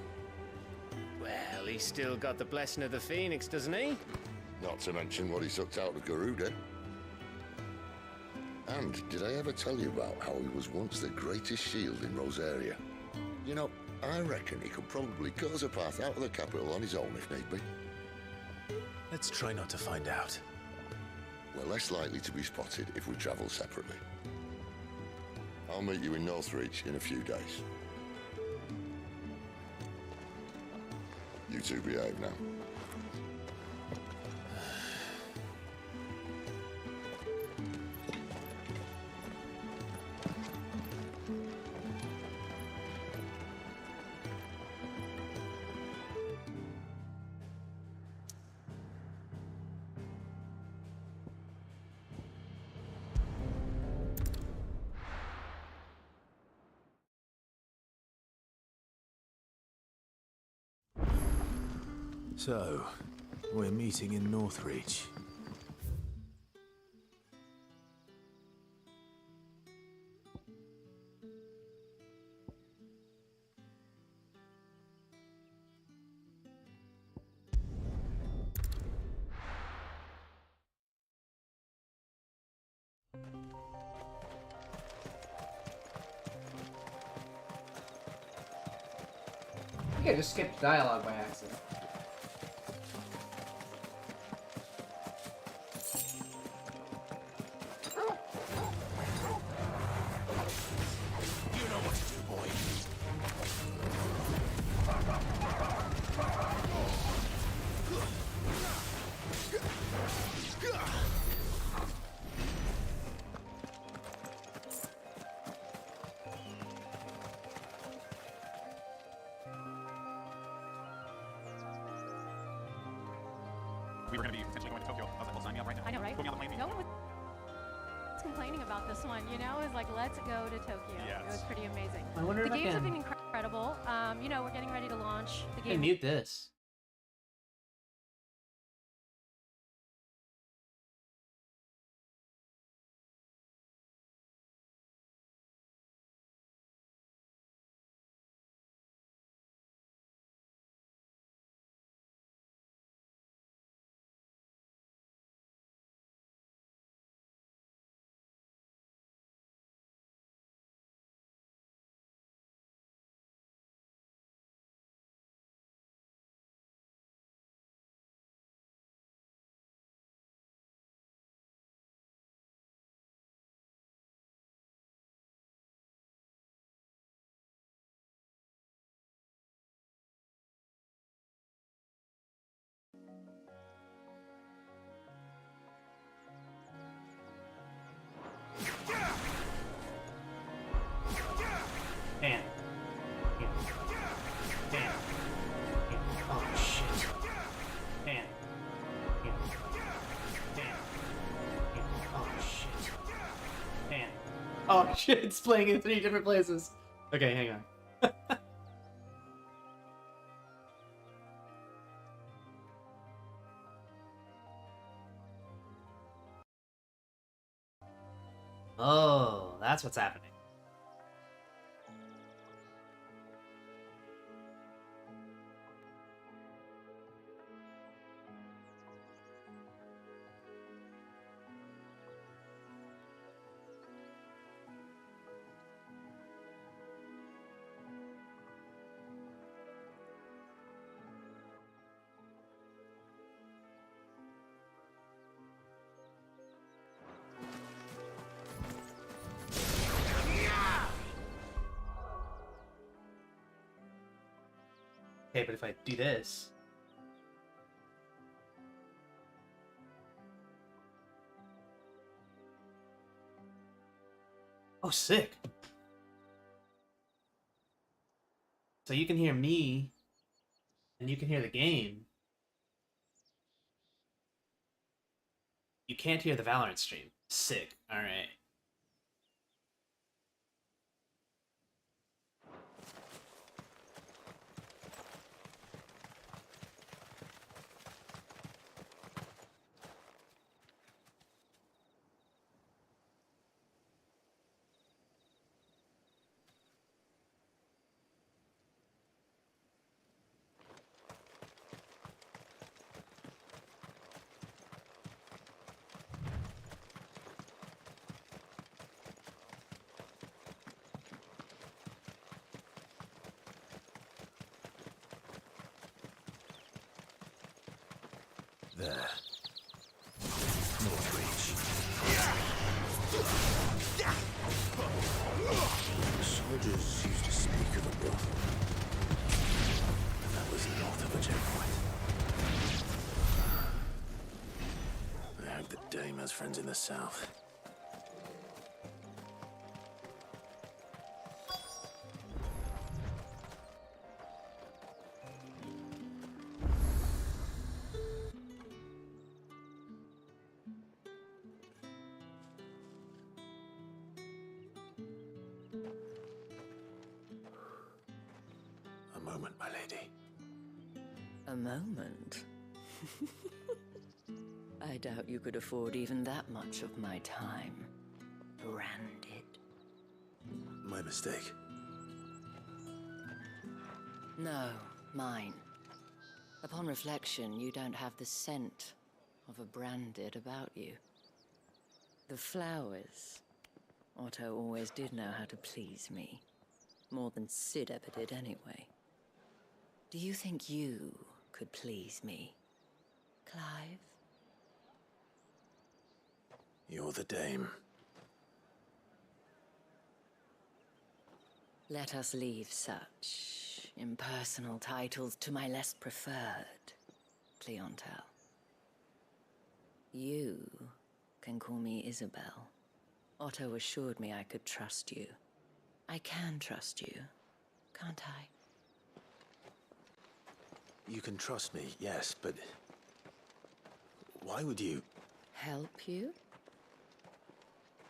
Well, he's still got the blessing of the Phoenix, doesn't he? Not to mention what he sucked out of Garuda. And did I ever tell you about how he was once the greatest shield in Rosaria? You know, I reckon he could probably cut us a path out of the capital on his own if need be. Let's try not to find out. We're less likely to be spotted if we travel separately. I'll meet you in Northreach in a few days. You two behave now. So, we're meeting in Northreach. I think I just skipped dialogue by accident. We were going to be potentially going to Tokyo. I was like, well, sign me up right now. I know, right? Put me on the plane. No one was complaining about this one, you know? It was like, let's go to Tokyo. Yes. It was pretty amazing. I wonder the if I games have can been incredible. incredible. You know, we're getting ready to launch the Hey, game. mute this. Damn. Damn. Oh shit. Damn. Damn. Oh shit. Damn. Oh shit, it's playing in 3 different places. Okay, hang on. Oh, that's what's happening. Okay, but if I do this... Oh, sick. So you can hear me, and you can hear the game. You can't hear the Valorant stream. Sick. Alright. There. North Reach. The soldiers used to speak of a brothel. That was north of a checkpoint. I hope the Dame has friends in the south. A moment, my lady. A moment? I doubt you could afford even that much of my time. Branded. My mistake. No, mine. Upon reflection, you don't have the scent of a branded about you. The flowers. Otto always did know how to please me. More than Sid ever did anyway. Do you think you could please me, Clive? You're the Dame. Let us leave such impersonal titles to my less preferred clientele. You can call me Isabel. Otto assured me I could trust you. I can trust you, can't I? You can trust me, yes, but why would you? Help you?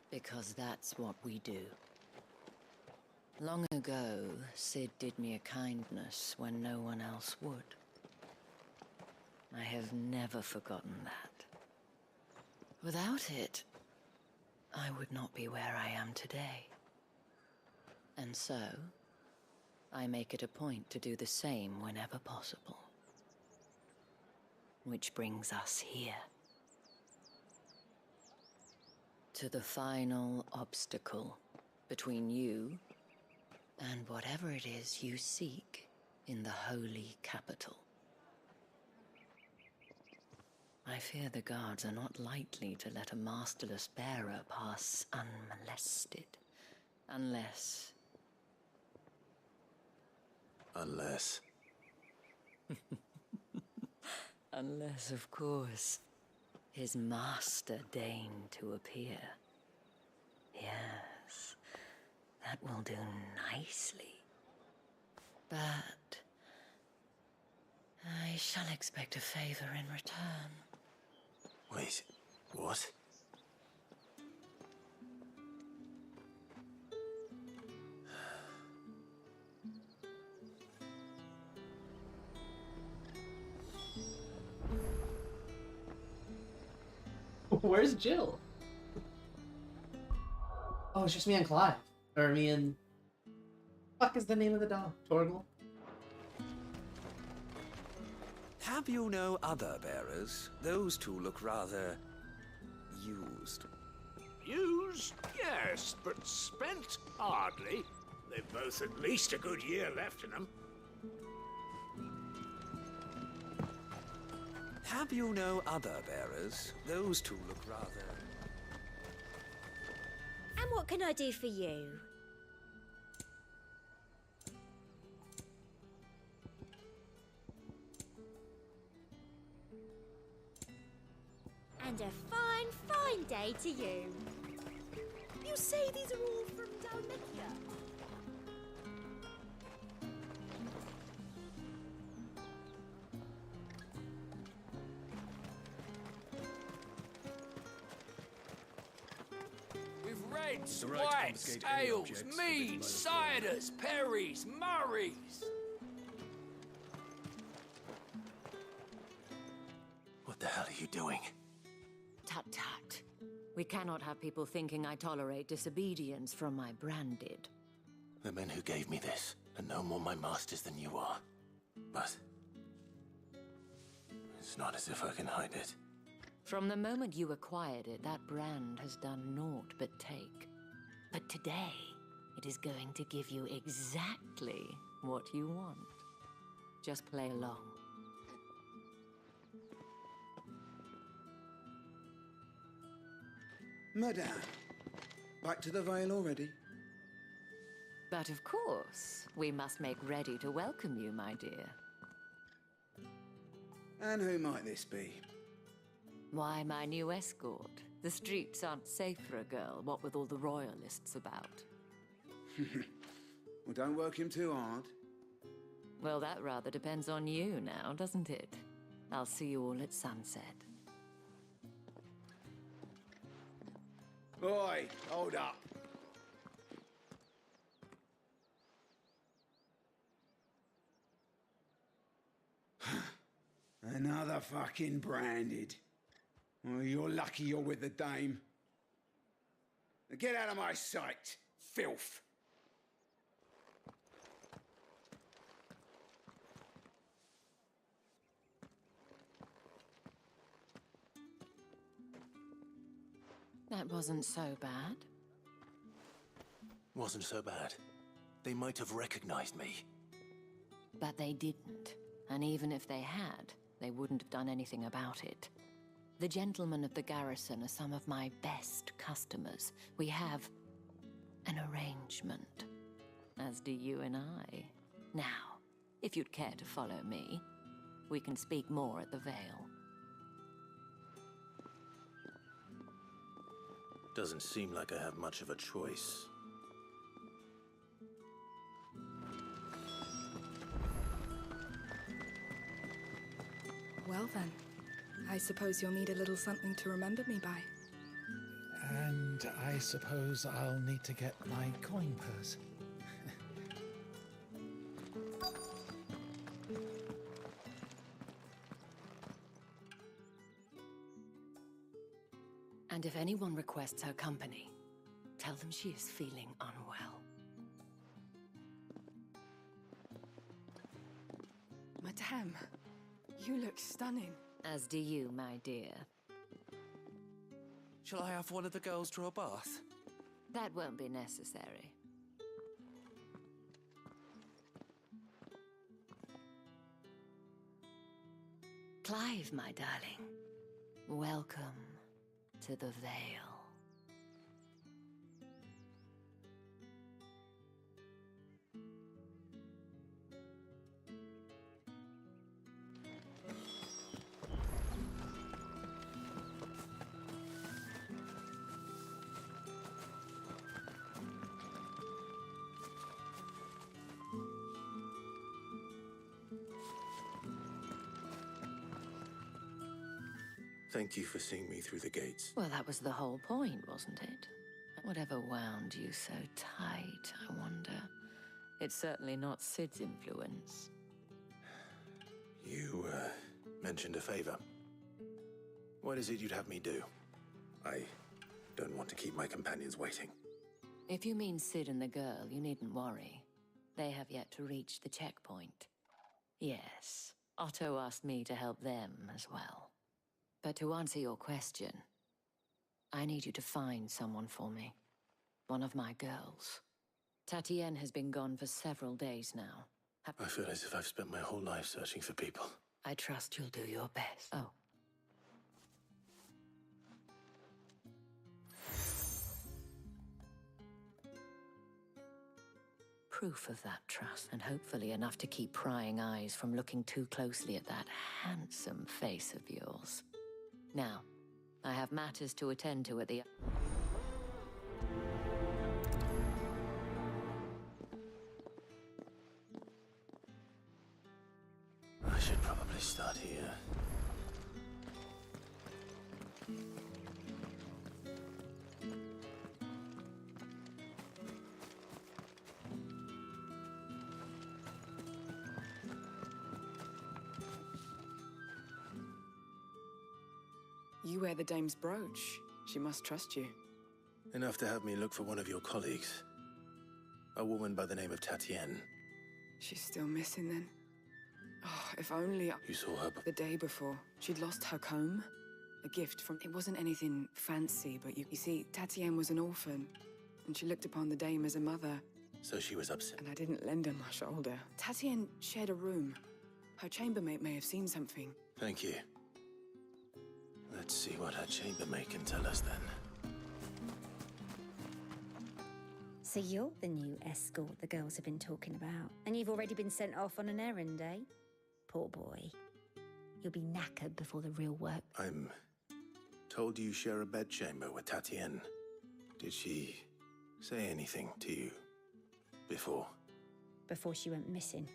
Because that's what we do. Long ago, Sid did me a kindness when no one else would. I have never forgotten that. Without it, I would not be where I am today. And so, I make it a point to do the same whenever possible. Which brings us here. To the final obstacle between you and whatever it is you seek in the holy capital. I fear the guards are not likely to let a masterless bearer pass unmolested. Unless... Unless, of course, his master deigned to appear. Yes, that will do nicely. But I shall expect a favor in return. Wait, what? Where's Jill? Oh, it's just me and Clive. Or me and... Fuck is the name of the dog? Torgal? Have you no other bearers? Those two look rather... used. Used? Yes, but spent? Hardly. They've both at least a good year left in them. Have you no other bearers? Those two look rather... And what can I do for you? And a fine, fine day to you. You say these are all from Dalmatia? With reds, whites, ales, meads, ciders, perries, murrays. What the hell are you doing? Tut tut. We cannot have people thinking I tolerate disobedience from my branded. The men who gave me this are no more my masters than you are. But it's not as if I can hide it. From the moment you acquired it, that brand has done naught but take. But today, it is going to give you exactly what you want. Just play along. Madame, back to the Vale already? But of course, we must make ready to welcome you, my dear. And who might this be? Why, my new escort. The streets aren't safe for a girl, what with all the royalists about. Well, don't work him too hard. Well, that rather depends on you now, doesn't it? I'll see you all at sunset. Oi, hold up. Another fucking branded. Well, you're lucky you're with the dame. Now get out of my sight, filth. That wasn't so bad. Wasn't so bad. They might have recognized me. But they didn't. And even if they had, they wouldn't have done anything about it. The gentlemen of the garrison are some of my best customers. We have an arrangement, as do you and I. Now, if you'd care to follow me, we can speak more at the Vale. Doesn't seem like I have much of a choice. Well then, I suppose you'll need a little something to remember me by. And I suppose I'll need to get my coin purse. And if anyone requests her company, tell them she is feeling unwell. Madame, you look stunning. As do you, my dear. Shall I have one of the girls draw a bath? That won't be necessary. Clive, my darling. Welcome to the Vale. Thank you for seeing me through the gates. Well, that was the whole point, wasn't it? Whatever wound you so tight, I wonder. It's certainly not Sid's influence. You, mentioned a favor. What is it you'd have me do? I don't want to keep my companions waiting. If you mean Sid and the girl, you needn't worry. They have yet to reach the checkpoint. Yes, Otto asked me to help them as well. But to answer your question, I need you to find someone for me. One of my girls. Tatienne has been gone for several days now. I feel as if I've spent my whole life searching for people. I trust you'll do your best. Oh. Proof of that trust, and hopefully enough to keep prying eyes from looking too closely at that handsome face of yours. Now, I have matters to attend to at the... I should probably start here. You wear the dame's brooch. She must trust you. Enough to have me look for one of your colleagues. A woman by the name of Tatienne. She's still missing then. Oh, if only You saw her the day before. She'd lost her comb. A gift from... It wasn't anything fancy, but you see, Tatienne was an orphan. And she looked upon the dame as a mother. So she was upset. And I didn't lend her my shoulder. Tatienne shared a room. Her chambermaid may have seen something. Thank you. Let's see what her chambermaid can tell us then. So you're the new escort the girls have been talking about. And you've already been sent off on an errand, eh? Poor boy. You'll be knackered before the real work. I'm told you share a bedchamber with Tatienne. Did she say anything to you before? Before she went missing.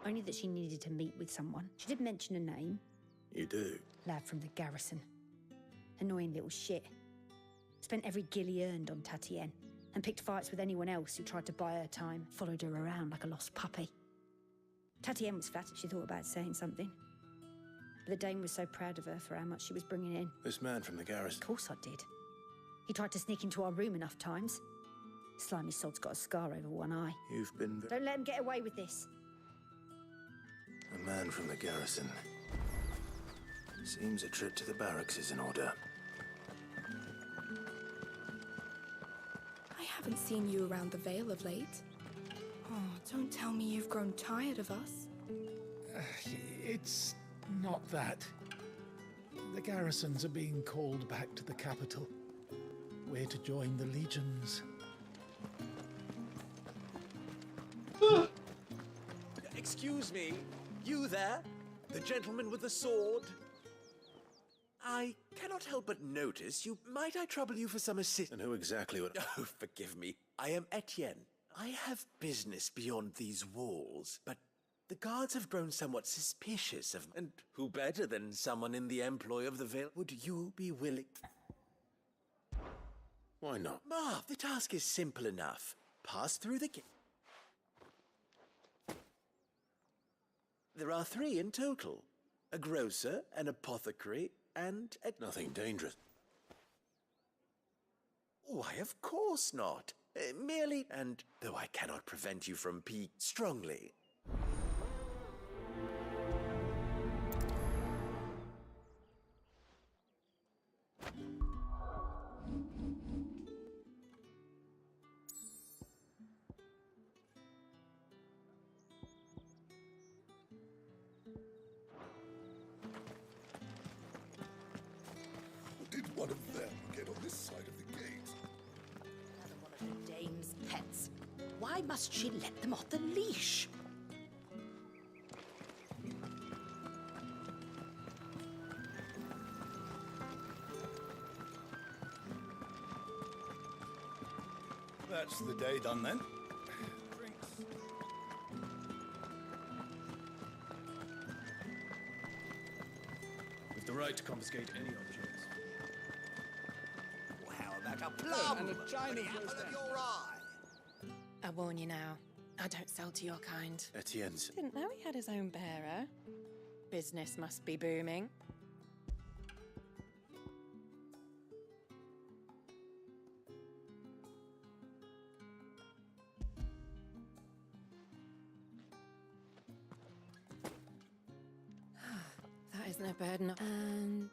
Only that she needed to meet with someone. She did mention a name. You do? Lad from the garrison. Annoying little shit. Spent every guil he earned on Tatienne, and picked fights with anyone else who tried to buy her time, followed her around like a lost puppy. Tatienne was flattered she thought about saying something. But the Dane was so proud of her for how much she was bringing in. This man from the garrison? Of course I did. He tried to sneak into our room enough times. Slimy sod's got a scar over one eye. You've been... Don't let him get away with this. A man from the garrison. Seems a trip to the barracks is in order. I haven't seen you around the Vale of late. Oh, don't tell me you've grown tired of us. It's not that. The garrisons are being called back to the capital. We're to join the legions. Excuse me, you there? The gentleman with the sword? I cannot help but notice you. Might I trouble you for some assistance? And who exactly would... Oh, forgive me. I am Etienne. I have business beyond these walls, but the guards have grown somewhat suspicious of... And who better than someone in the employ of the Vale? Would you be willing... Why not? Marv, the task is simple enough. Pass through the gate. There are 3 in total. A grocer, an apothecary, and a... Nothing dangerous. Why, of course not. Merely, and though I cannot prevent you from strongly. Did one of them get on this side of the gate? Another one of the dame's pets. Why must she let them off the leash? That's the day done then. With the right to confiscate any objects. Well, how about a plum? And a Chinese apple of your eye. I warn you now, I don't sell to your kind. Etienne's. Didn't know he had his own bearer. Business must be booming. That is no burden. And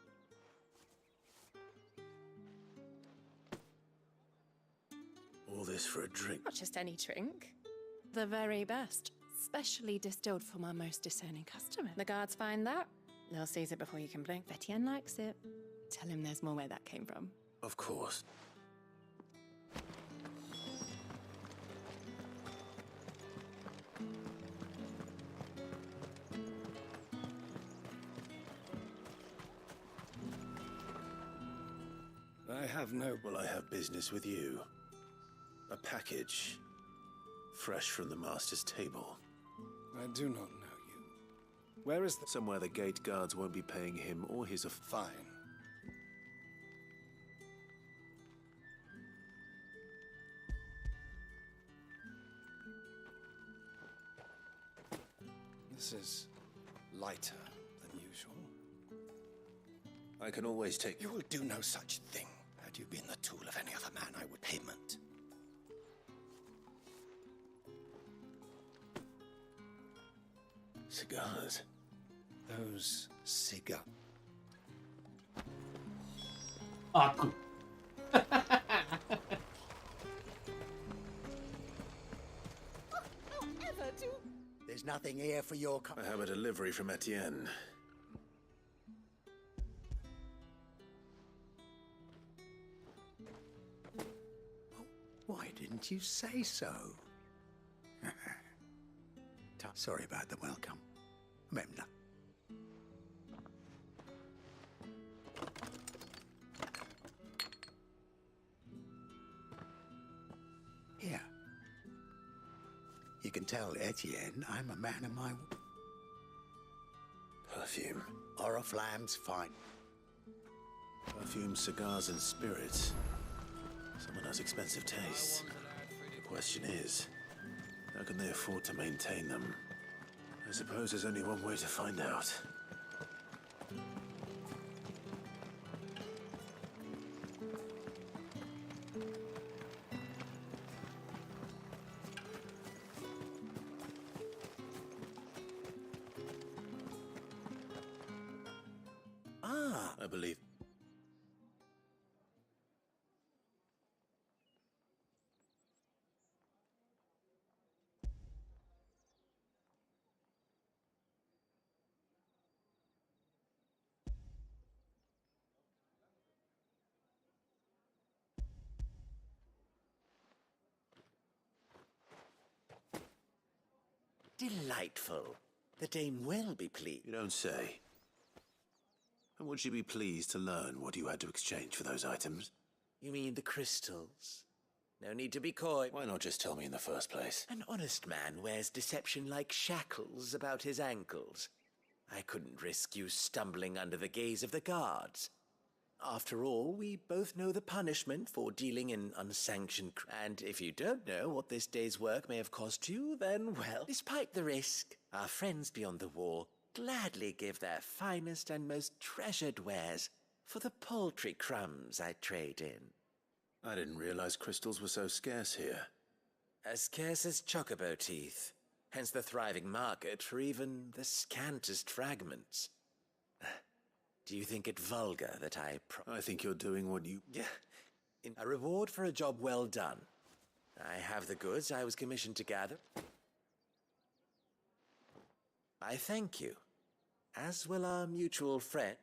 All this for a drink. not just any drink. The very best. Specially distilled for my most discerning customer. The guards find that, they'll seize it before you can blink. Etienne likes it. Tell him there's more where that came from. Of course. I have no... Well, I have business with you. A package. Fresh from the master's table. I do not know you. Where is the... Somewhere the gate guards won't be paying him or his... Fine. This is lighter than usual. I can always take... You will do no such thing. Had you been the tool of any other man, I would payment. Cigars. Those cigars. Aku. There's nothing here for your... I have a delivery from Etienne. Why didn't you say so? Sorry about the welcome. Memna. Here. You can tell Etienne I'm a man of my... perfume. Oriflamme's fine. Perfume, cigars, and spirits. Someone has expensive tastes. The question is, how can they afford to maintain them? I suppose there's only one way to find out. I believe. Delightful. The dame will be pleased. You don't say. And would she be pleased to learn what you had to exchange for those items? You mean the crystals? No need to be coy. Why not just tell me in the first place? An honest man wears deception like shackles about his ankles. I couldn't risk you stumbling under the gaze of the guards. After all, we both know the punishment for dealing in unsanctioned and if you don't know what this day's work may have cost you, then, well, despite the risk, our friends beyond the wall gladly give their finest and most treasured wares for the paltry crumbs I trade in. I didn't realize crystals were so scarce here. As scarce as chocobo teeth, hence the thriving market for even the scantest fragments. Do you think it vulgar that I think you're doing what you... Yeah, a reward for a job well done. I have the goods I was commissioned to gather. I thank you, as will our mutual friend.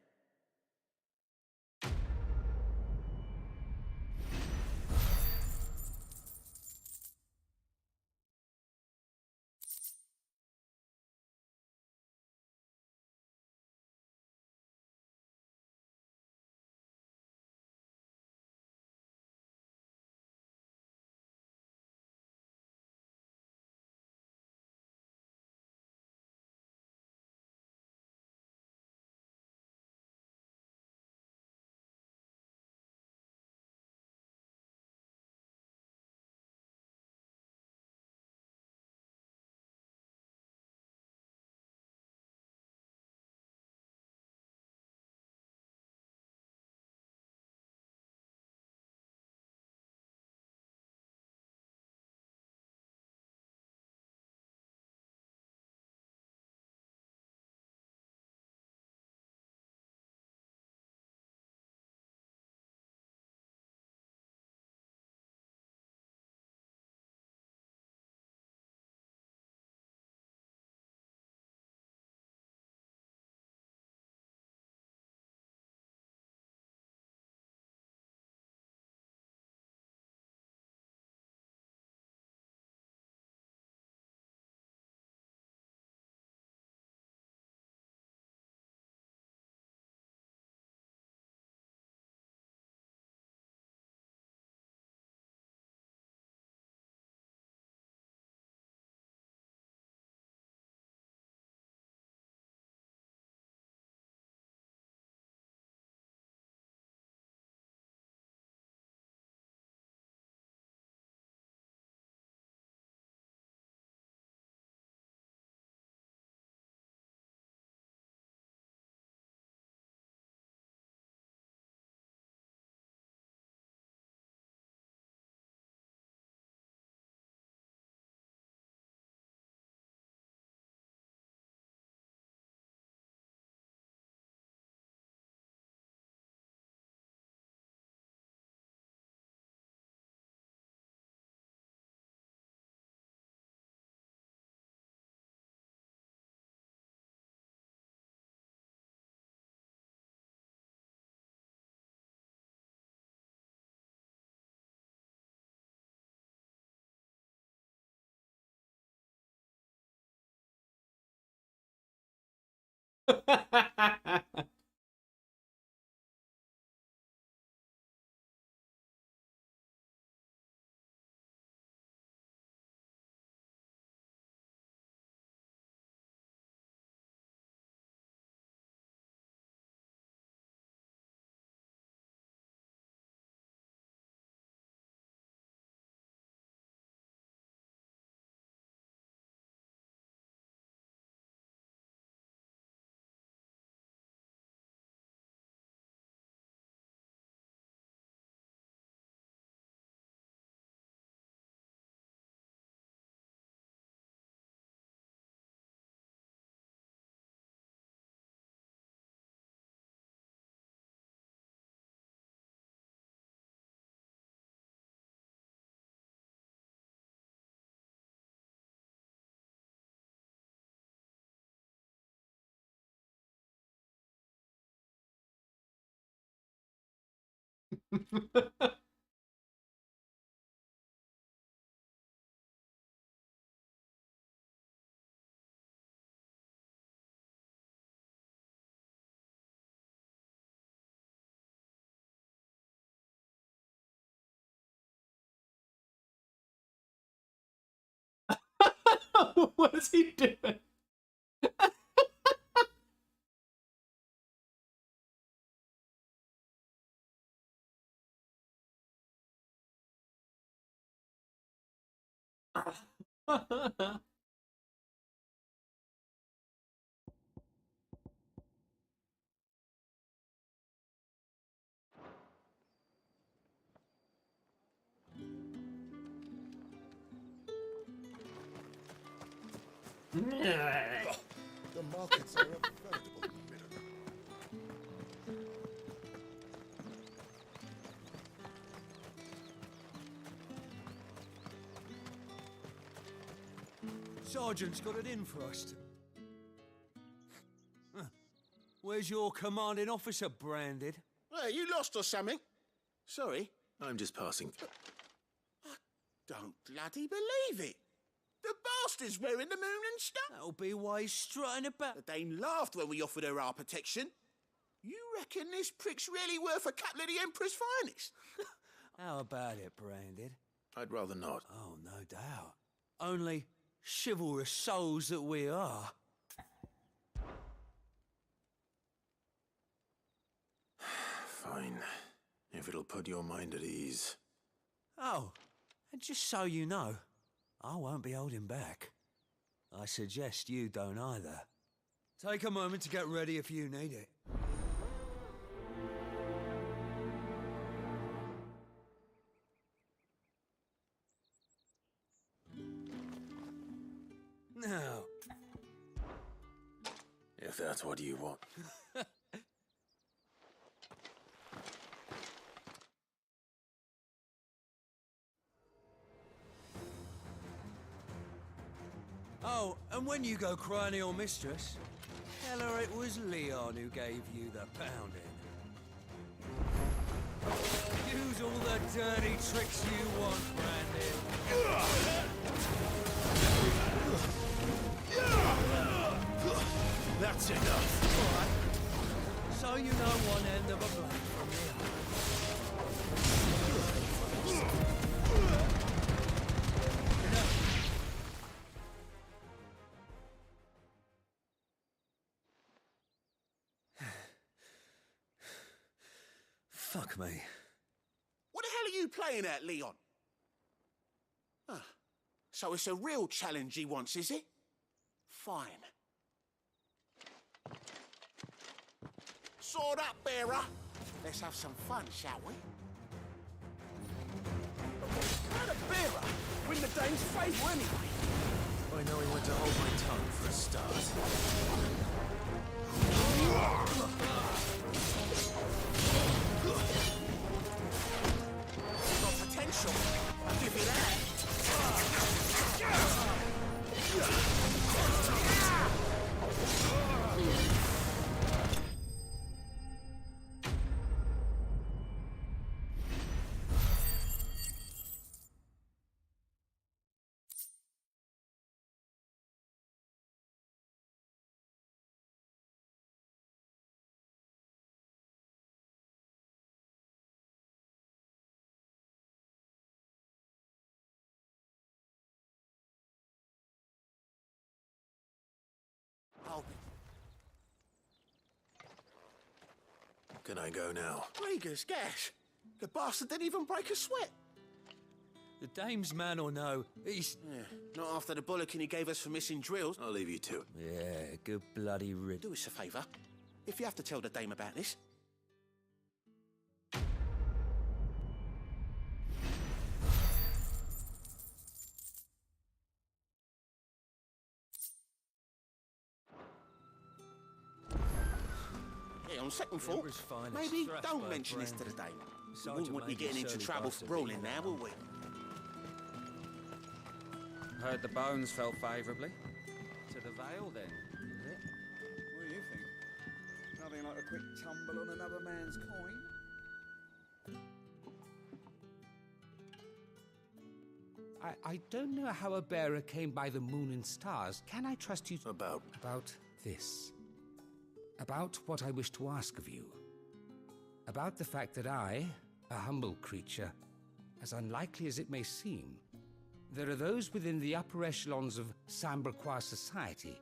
What is he doing? The markets are a veritable miracle. Sergeant's got it in for us. Huh. Where's your commanding officer, Branded? Hey, you lost or something? Sorry. I'm just passing through. I don't bloody believe it. The bastard's wearing the moon and stuff. That'll be why he's strutting about. The Dane laughed when we offered her our protection. You reckon this prick's really worth a couple of the Emperor's finest? How about it, Branded? I'd rather not. Oh, no doubt. Only chivalrous souls that we are. Fine. If it'll put your mind at ease. Oh, and just so you know, I won't be holding back. I suggest you don't either. Take a moment to get ready if you need it. Now, If that's what you want. oh, and when you go crying to your mistress, tell her it was Leon who gave you the pounding. Use all the dirty tricks you want, Brandon. That's enough. All right. So you know one end of a blade from the Fuck me. What the hell are you playing at, Leon? Ah, so it's a real challenge he wants, is it? Fine. Sword up, bearer. Let's have some fun, shall we? How the bearer win the Dane's favour anyway? I know he went to hold my tongue for a start. Got potential. I'll give you that. Can I go now? Rieger's gash. The bastard didn't even break a sweat. The dame's man or no, he's... Yeah, not after the bollocking he gave us for missing drills. I'll leave you to it. Yeah, good bloody rid. Do us a favour. If you have to tell the dame about this. Yeah, on second thought, maybe don't mention this to the dame. We wouldn't want you getting into trouble for brawling now, will we? Heard the bones fell favourably. To the Vale, then, is it? What do you think? Nothing like a quick tumble on another man's coin. I don't know how a bearer came by the moon and stars. Can I trust you? About this. About what I wish to ask of you. About the fact that I, a humble creature, as unlikely as it may seem, there are those within the upper echelons of Samberquois society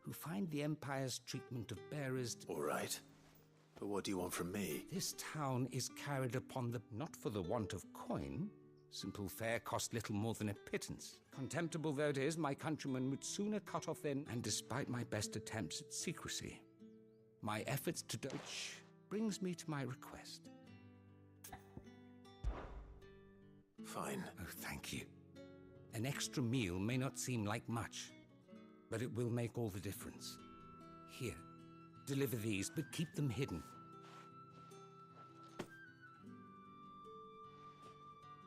who find the Empire's treatment of bearers... All right. But what do you want from me? This town is carried upon the... not for the want of coin. Simple fare cost little more than a pittance. Contemptible though it is, my countrymen would sooner cut off their... And despite my best attempts at secrecy, my efforts to which brings me to my request. Fine. Oh, thank you. An extra meal may not seem like much, but it will make all the difference. Here, deliver these, but keep them hidden.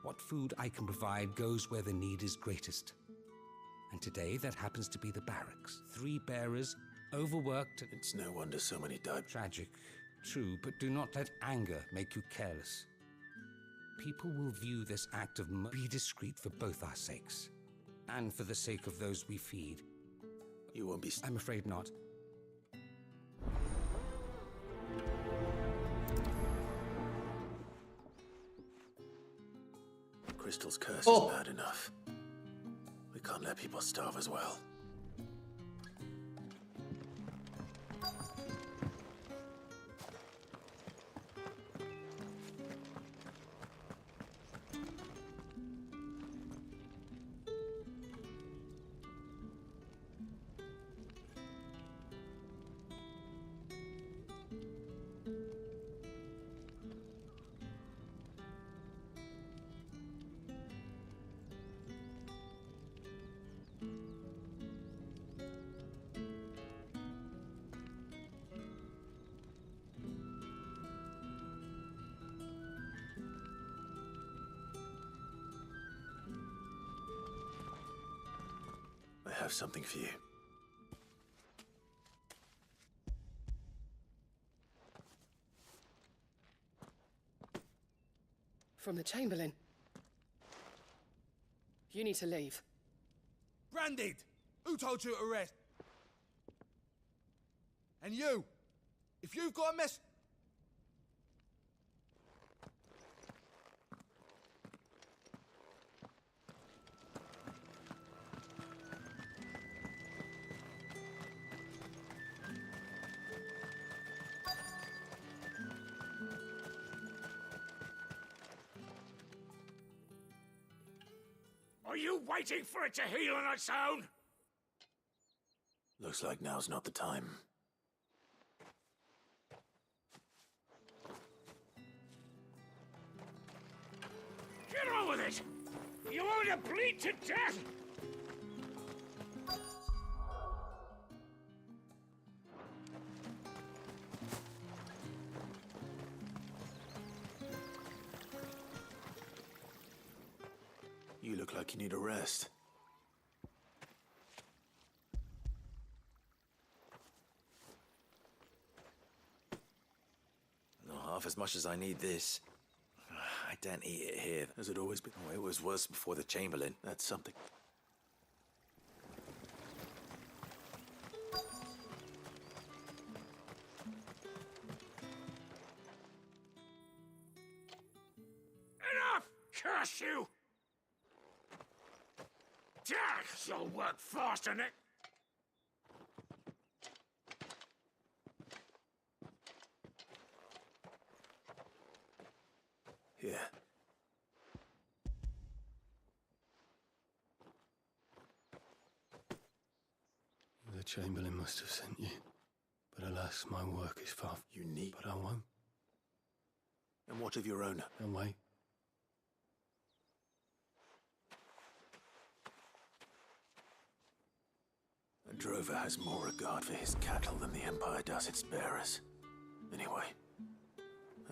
What food I can provide goes where the need is greatest. And today, that happens to be the barracks. 3 bearers, overworked... It's no wonder so many died. Tragic, true, but do not let anger make you careless. People will view this act of be discreet for both our sakes, and for the sake of those we feed. You won't be... I'm afraid not. Crystal's curse is bad enough. We can't let people starve as well. I have something for you. From the Chamberlain. You need to leave. Branded! Who told you to arrest? And you! If you've got a mess... Are you waiting for it to heal on its own? Looks like now's not the time. Get on with it! You want to bleed to death? You look like you need a rest. Not half as much as I need this. I don't eat it here. Has it always been? Oh, it was worse before the Chamberlain. That's something. Enough! Curse you! You'll work fast on it. Here. The Chamberlain must have sent you. But alas, my work is far... Unique. But I won't. And what of your owner? I'll wait. A drover has more regard for his cattle than the Empire does its bearers. Anyway,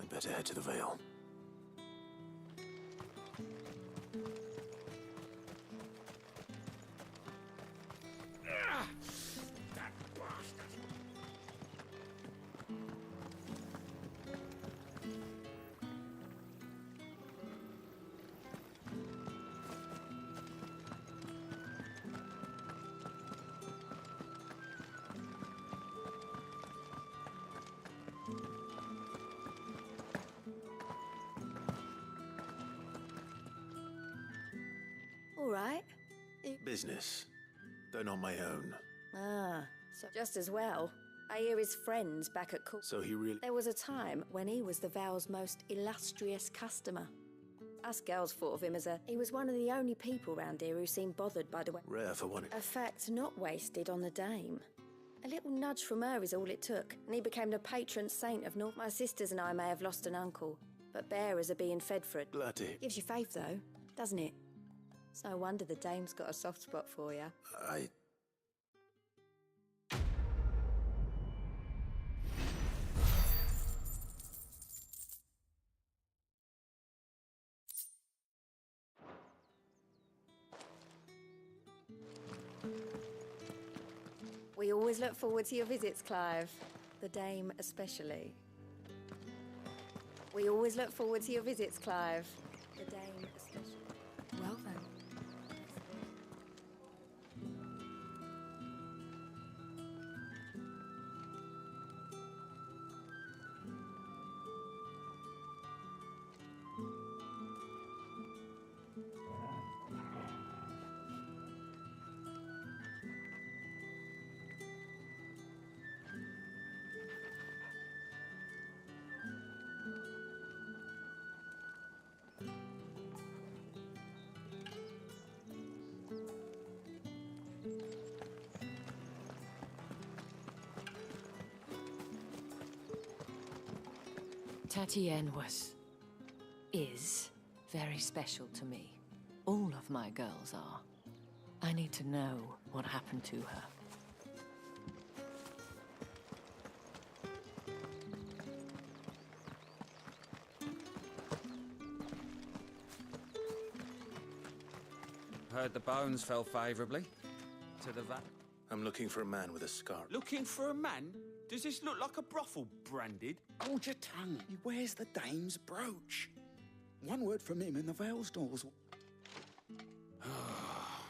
I'd better head to the Vale. That bastard! right? Business, though not my own. Ah, so just as well. I hear his friends back at court. So he really... There was a time when he was the Vale's most illustrious customer. Us girls thought of him as he was one of the only people round here who seemed bothered by the way... Rare for one. A fact not wasted on the dame. A little nudge from her is all it took, and he became the patron saint of North. My sisters and I may have lost an uncle, but bearers are being fed for it. Bloody. Gives you faith, though, doesn't it? It's no wonder the dame's got a soft spot for you. We always look forward to your visits, Clive. The dame especially. We always look forward to your visits, Clive. The dame especially. Well then. Tatienne is very special to me. All of my girls are. I need to know what happened to her. Heard the bones fell favourably to the vat. I'm looking for a man with a scar. Looking for a man? Does this look like a brothel, Branded? Hold your tongue. He wears the dame's brooch. One word from him and the Vale's doors.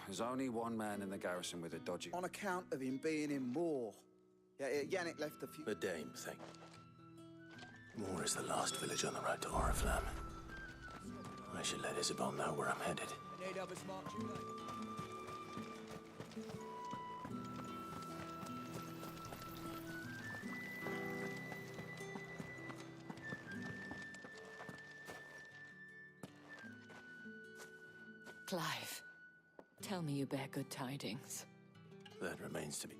There's only one man in the garrison with a dodgy... On account of him being in war. Yeah, Yannick left a few... The dame thing. Moor is the last village on the road to Oriflamme. I should let Isabel know where I'm headed. Clive, tell me you bear good tidings. That remains to be.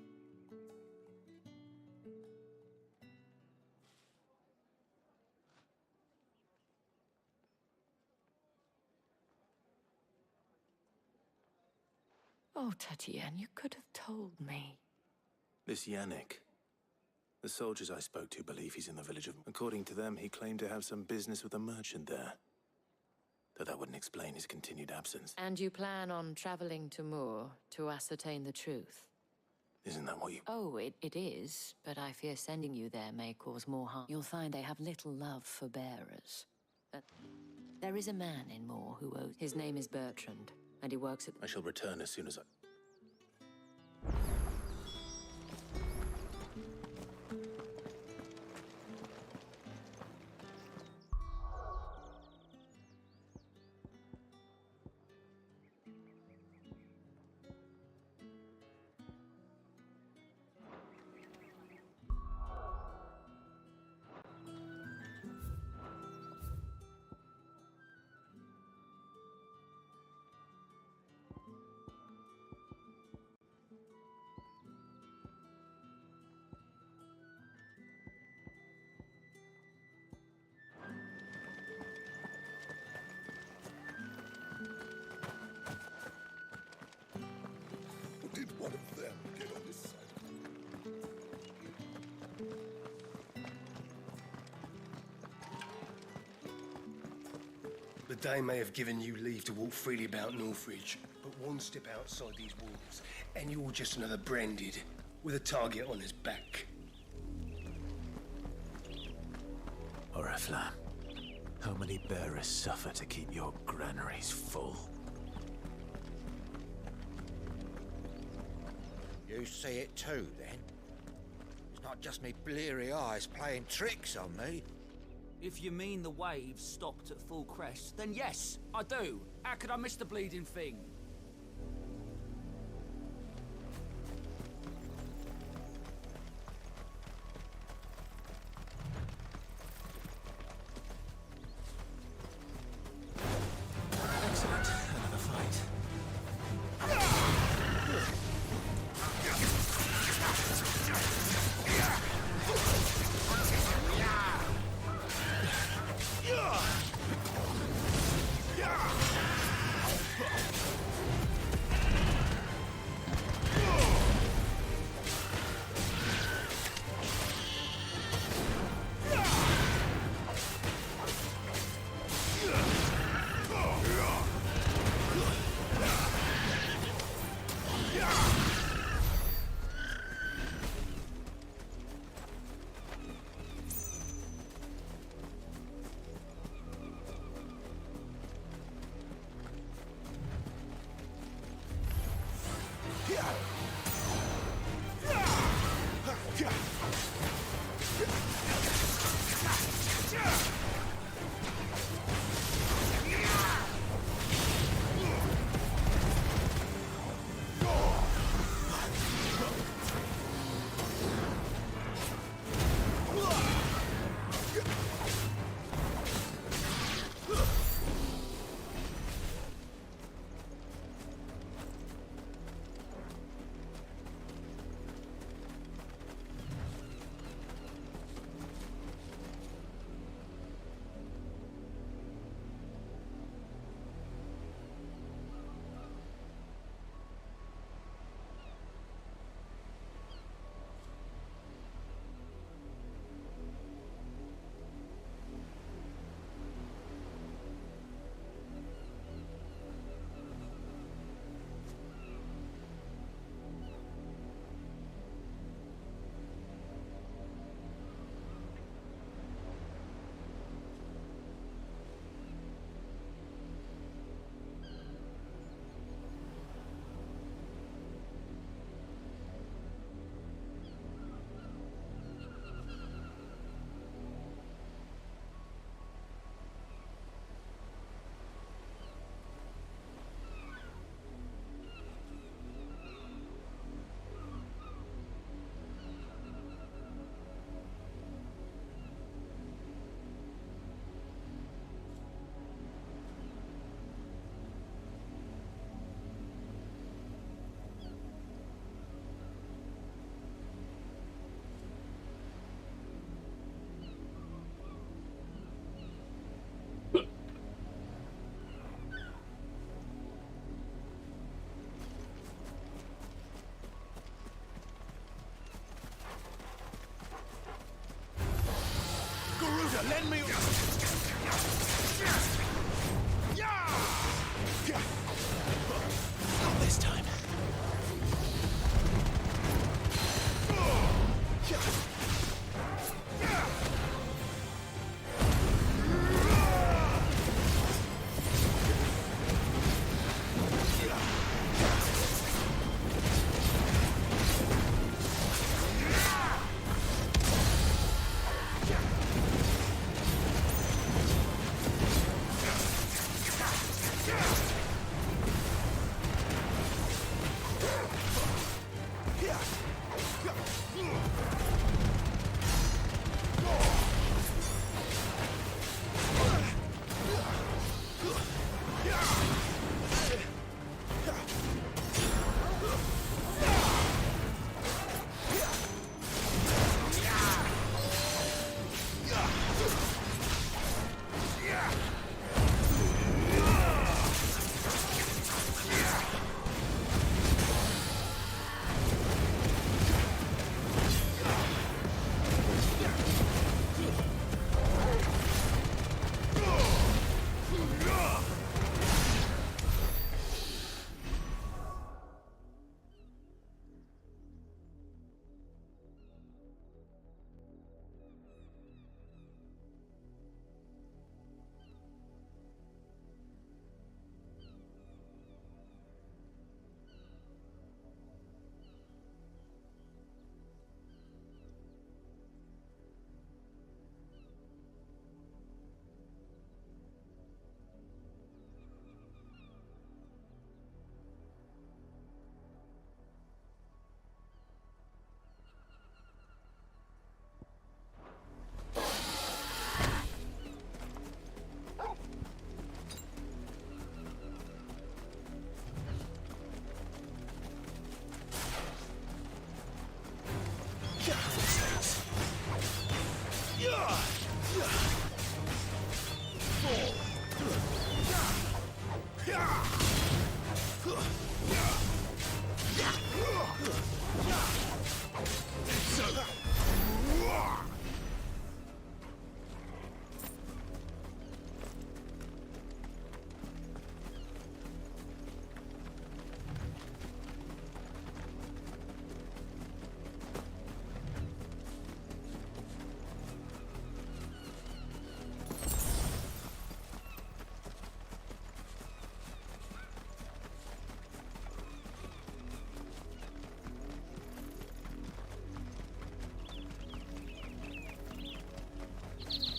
Oh, Tatienne, you could have told me. This Yannick. The soldiers I spoke to believe he's in the village of... According to them, he claimed to have some business with a merchant there. Though that wouldn't explain his continued absence. And you plan on traveling to Moor to ascertain the truth? Isn't that what you... Oh, it is, but I fear sending you there may cause more harm. You'll find they have little love for bearers. But there is a man in Moor who owes... His name is Bertrand, and he works at... I shall return as soon as I... Did one of them get on this side? The Dame may have given you leave to walk freely about Northridge, but one step outside these walls, and you're just another Branded with a target on his back. Oriflamme, how many bearers suffer to keep your granaries full? You see it too, then? It's not just me bleary eyes playing tricks on me. If you mean the waves stopped at full crest, then yes, I do. How could I miss the bleeding thing? Lend me. Not this time.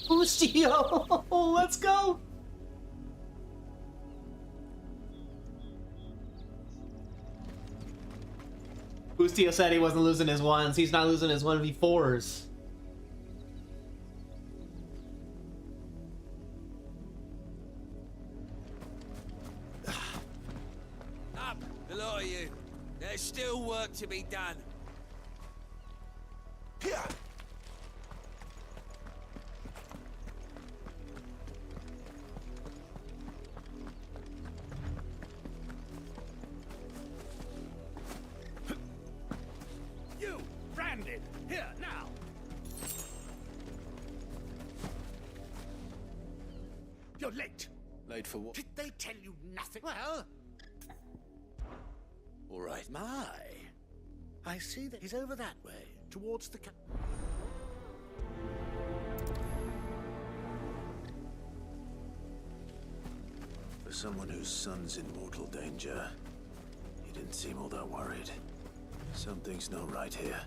Lucio, let's go. Bustio said he wasn't losing his ones. He's not losing his 1v4s. Up, a lot of you. There's still work to be done. You, branded, here now. You're late. Late for what? Did they tell you nothing? Well, all right. My, I see that he's over that way, towards the For someone whose son's in mortal danger, he didn't seem all that worried. Something's not right here.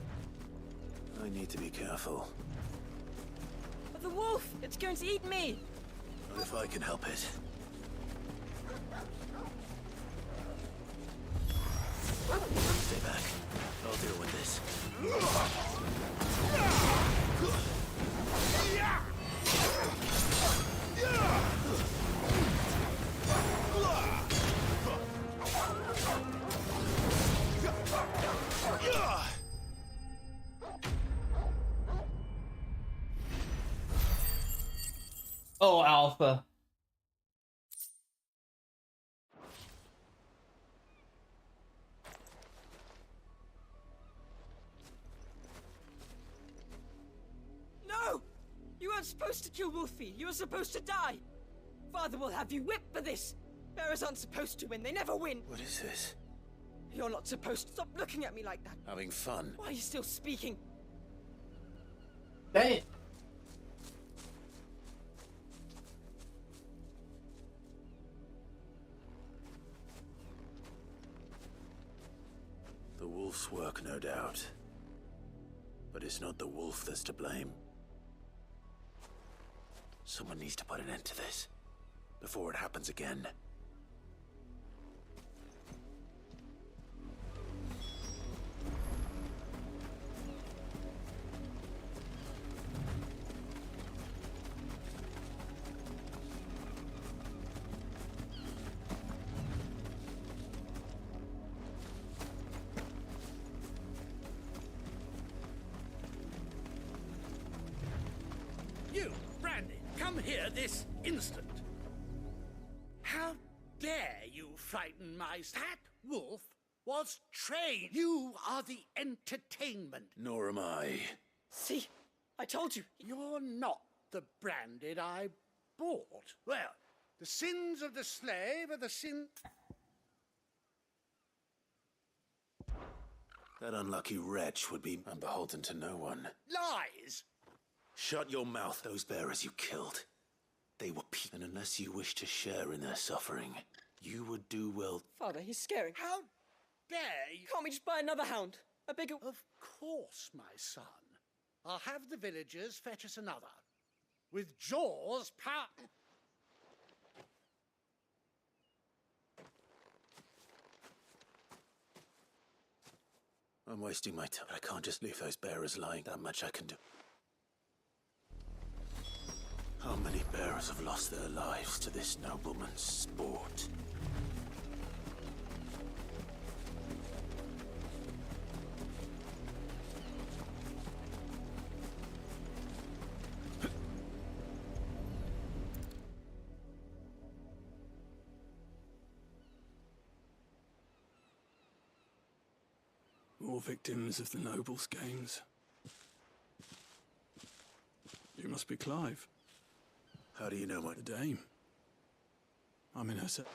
I need to be careful. The wolf! It's going to eat me! Not if I can help it. Stay back. I'll deal with this. Oh, Alpha. No! You won't supposed to kill Wolfie. You were supposed to die. Father will have you whipped for this. Bearers aren't supposed to win. They never win. What is this? You're not supposed to. Stop looking at me like that. Having fun. Why are you still speaking? Dang it. The wolf's work, no doubt. But it's not the wolf that's to blame. Someone needs to put an end to this before it happens again. You, Brandy, come here this instant. How dare you frighten my... That wolf was trained. You are the entertainment. Nor am I. See? I told you. You're not the Branded I bought. Well, the sins of the slave are the sin... That unlucky wretch would be unbeholden to no one. Lies! Shut your mouth. Those bearers you killed. They were people, and unless you wish to share in their suffering, you would do well. Father, he's scaring. How dare you? Can't we just buy another hound? A bigger... Of course, my son. I'll have the villagers fetch us another. With jaws power... I'm wasting my time. I can't just leave those bearers lying. That much I can do. How many bearers have lost their lives to this nobleman's sport? More victims of the nobles' games. You must be Clive. How do you know The dame. I'm in her set.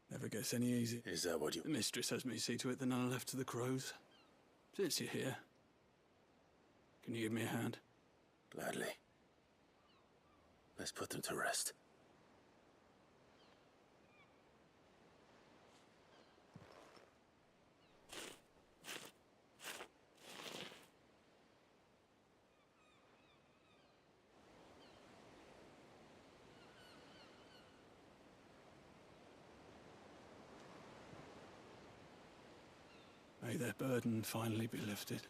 Never gets any easier. Is that what you... The mistress has me see to it that none are left to the crows. Since you're here, can you give me a hand? Gladly. Let's put them to rest. May their burden finally be lifted.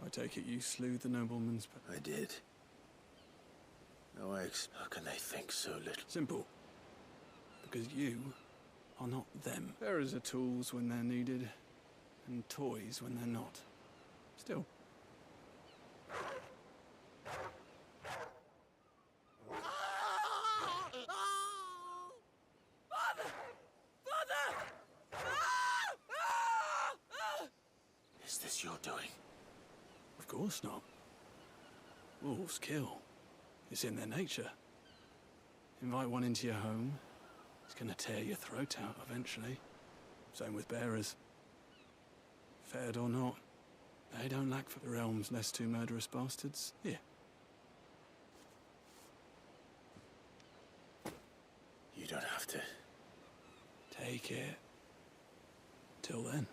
I take it you slew the nobleman's... I did. No, how can they think so little? Simple. Because you are not them. Bearers are tools when they're needed, and toys when they're not. Still. Is this your doing? Of course not. Wolves kill. It's in their nature. Invite one into your home, it's gonna tear your throat out eventually. Same with bearers. Fed or not, they don't lack for the realm's less two murderous bastards. Here. You don't have to. Take it. Till then.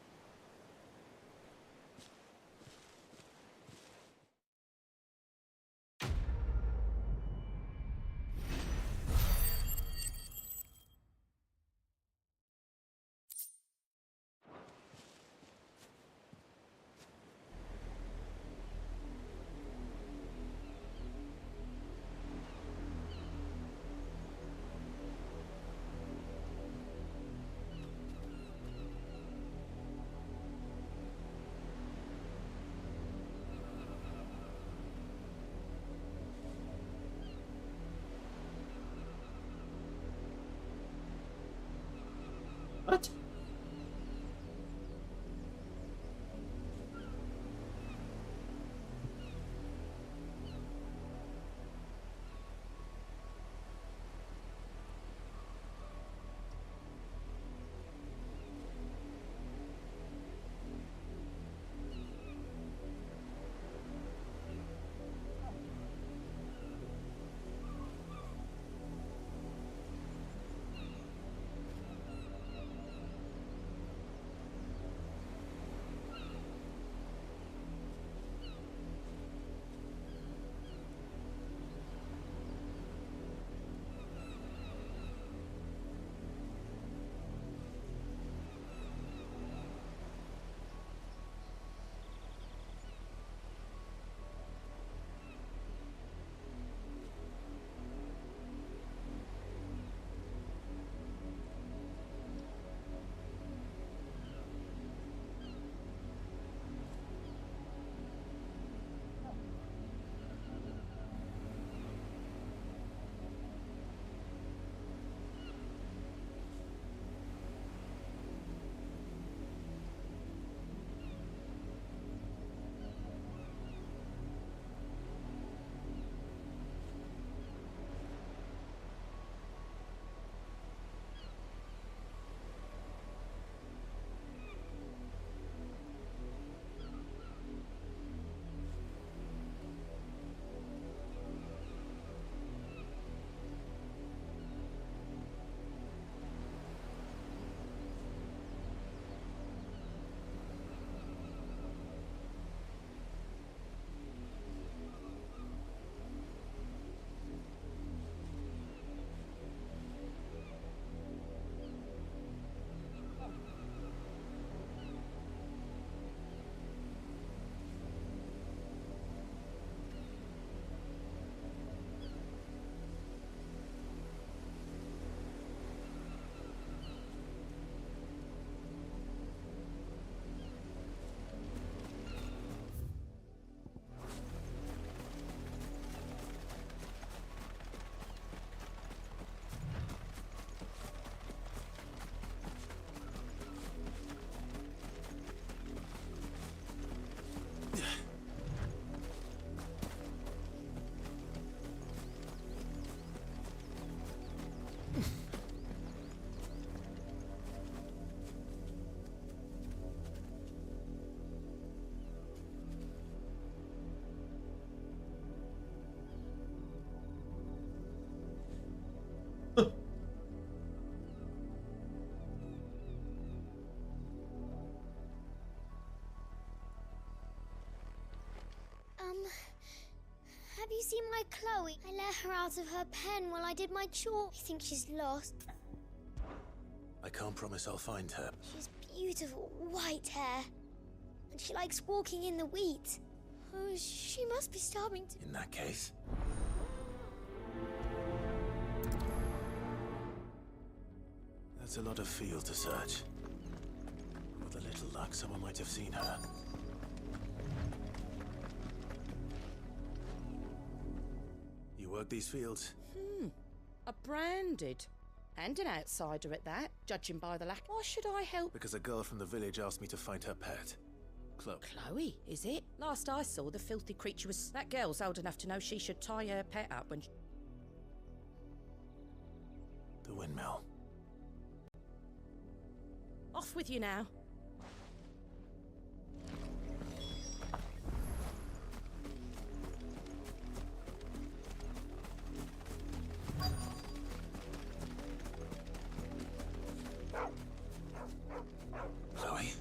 What? my Chloe. I let her out of her pen while I did my chore. I think she's lost. I can't promise I'll find her. She's beautiful white hair. And she likes walking in the wheat. Oh, she must be starving to... In that case... That's a lot of field to search. With a little luck, someone might have seen her. You work these fields? A branded. And an outsider at that, judging by the lack. Why should I help? Because a girl from the village asked me to find her pet. Chloe. Chloe, is it? Last I saw, the filthy creature was... That girl's old enough to know she should tie her pet up when... The windmill. Off with you now. Chloe?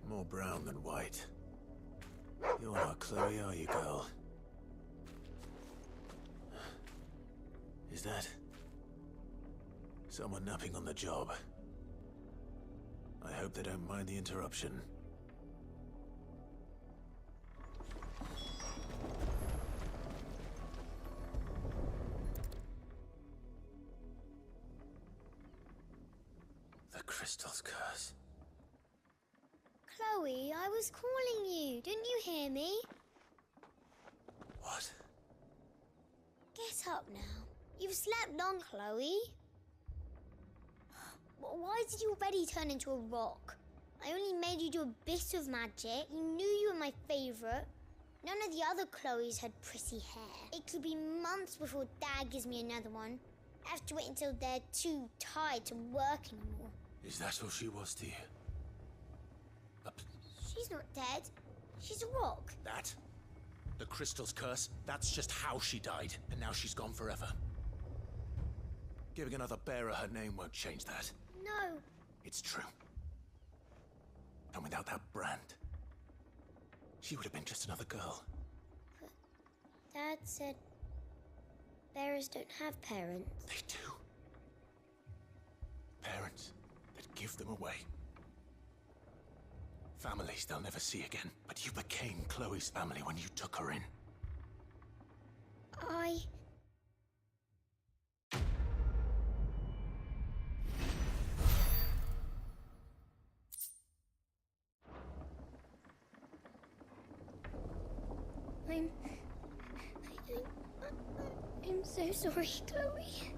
More brown than white. You're not Chloe, are you, girl? Is that... someone napping on the job? I hope they don't mind the interruption. The crystal's curse. Chloe, I was calling you. Didn't you hear me? What? Get up now. You've slept long, Chloe. Why did you already turn into a rock? I only made you do a bit of magic. You knew you were my favourite. None of the other Chloes had pretty hair. It could be months before Dad gives me another one. I have to wait until they're too tired to work anymore. Is that all she was to you? She's not dead. She's a rock. That? The crystal's curse? That's just how she died, and now she's gone forever. Giving another bearer her name won't change that. No. It's true. And without that brand, she would have been just another girl. But Dad said bearers don't have parents. They do. Parents that give them away. Families they'll never see again. But you became Chloe's family when you took her in. I'm so sorry, Chloe.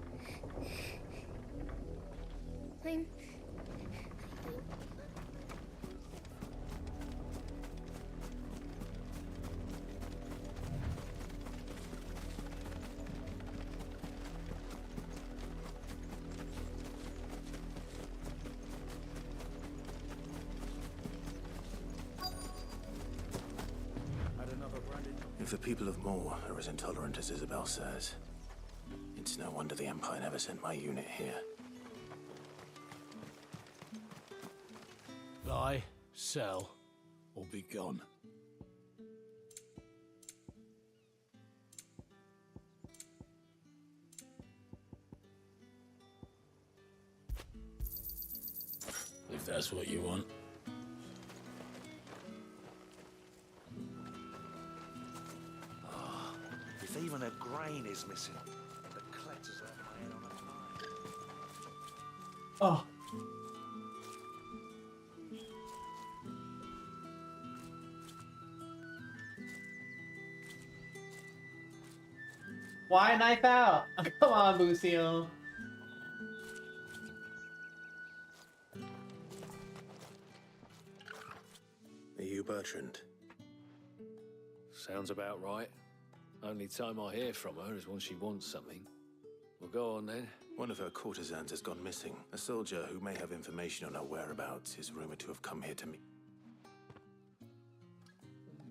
If the people of Moor are as intolerant as Isabel says, it's no wonder the Empire never sent my unit here. Buy, sell, or be gone. If that's what you want. If even a grain is missing, the collector's left my head on a pile. Oh. Why knife out? Oh, come on, Lucio. Are you Bertrand? Sounds about right. Only time I hear from her is when she wants something. Well, go on then. One of her courtesans has gone missing. A soldier who may have information on her whereabouts is rumored to have come here to meet.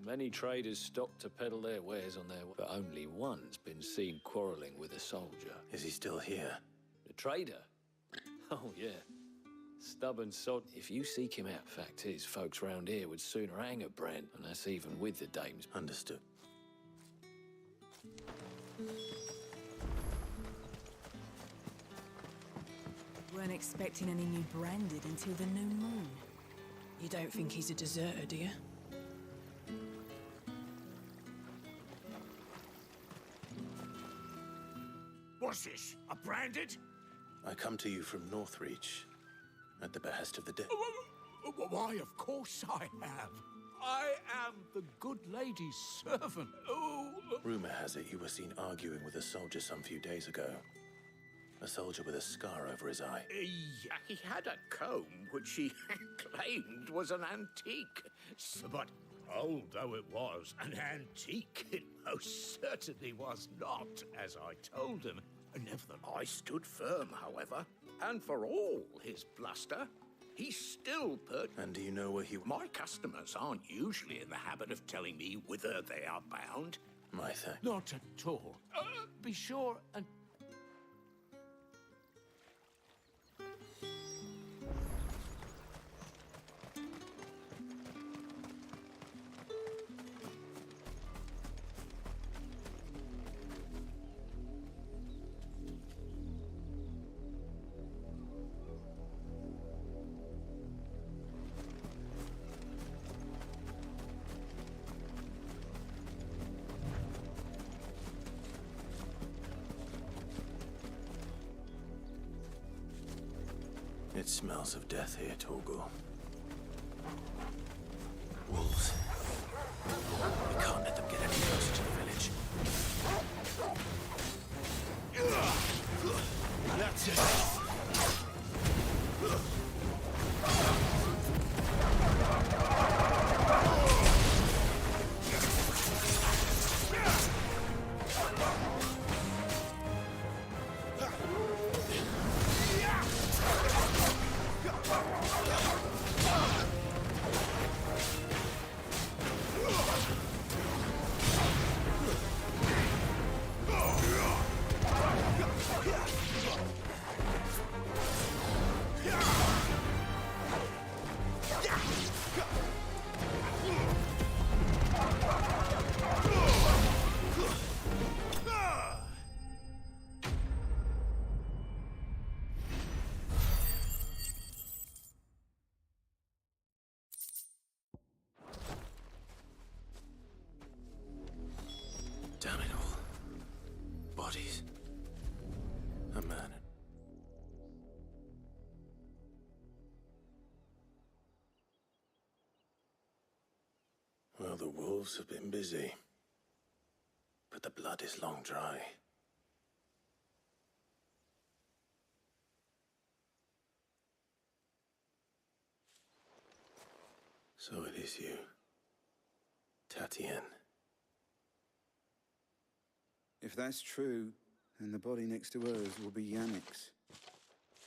Many traders stop to peddle their wares on their way, but only one's been seen quarrelling with a soldier. Is he still here? The trader? Oh, yeah. Stubborn sod. If you seek him out, fact is, folks round here would sooner hang a brand, and that's even with the dames. Understood. Weren't expecting any new branded until the new moon. You don't think he's a deserter, do you? What's this? A branded? I come to you from Northreach, at the behest of the dead. Why, of course I have. I am the good lady's servant. Oh. Rumor has it you were seen arguing with a soldier some few days ago. A soldier with a scar over his eye. Yeah, he had a comb which he claimed was an antique. But old though it was, an antique it most certainly was not, as I told him. Nevertheless, I stood firm, however, and for all his bluster, he still put. And do you know where he... My customers aren't usually in the habit of telling me whither they are bound. My thanks. Not at all. Be sure and... It smells of death here, Torgal. Wolves. We can't let them get any closer to the village. That's it. Damn it all. Bodies. A man. Well, the wolves have been busy. But the blood is long dry. So it is you, Tatienne. If that's true, then the body next to hers will be Yannick's.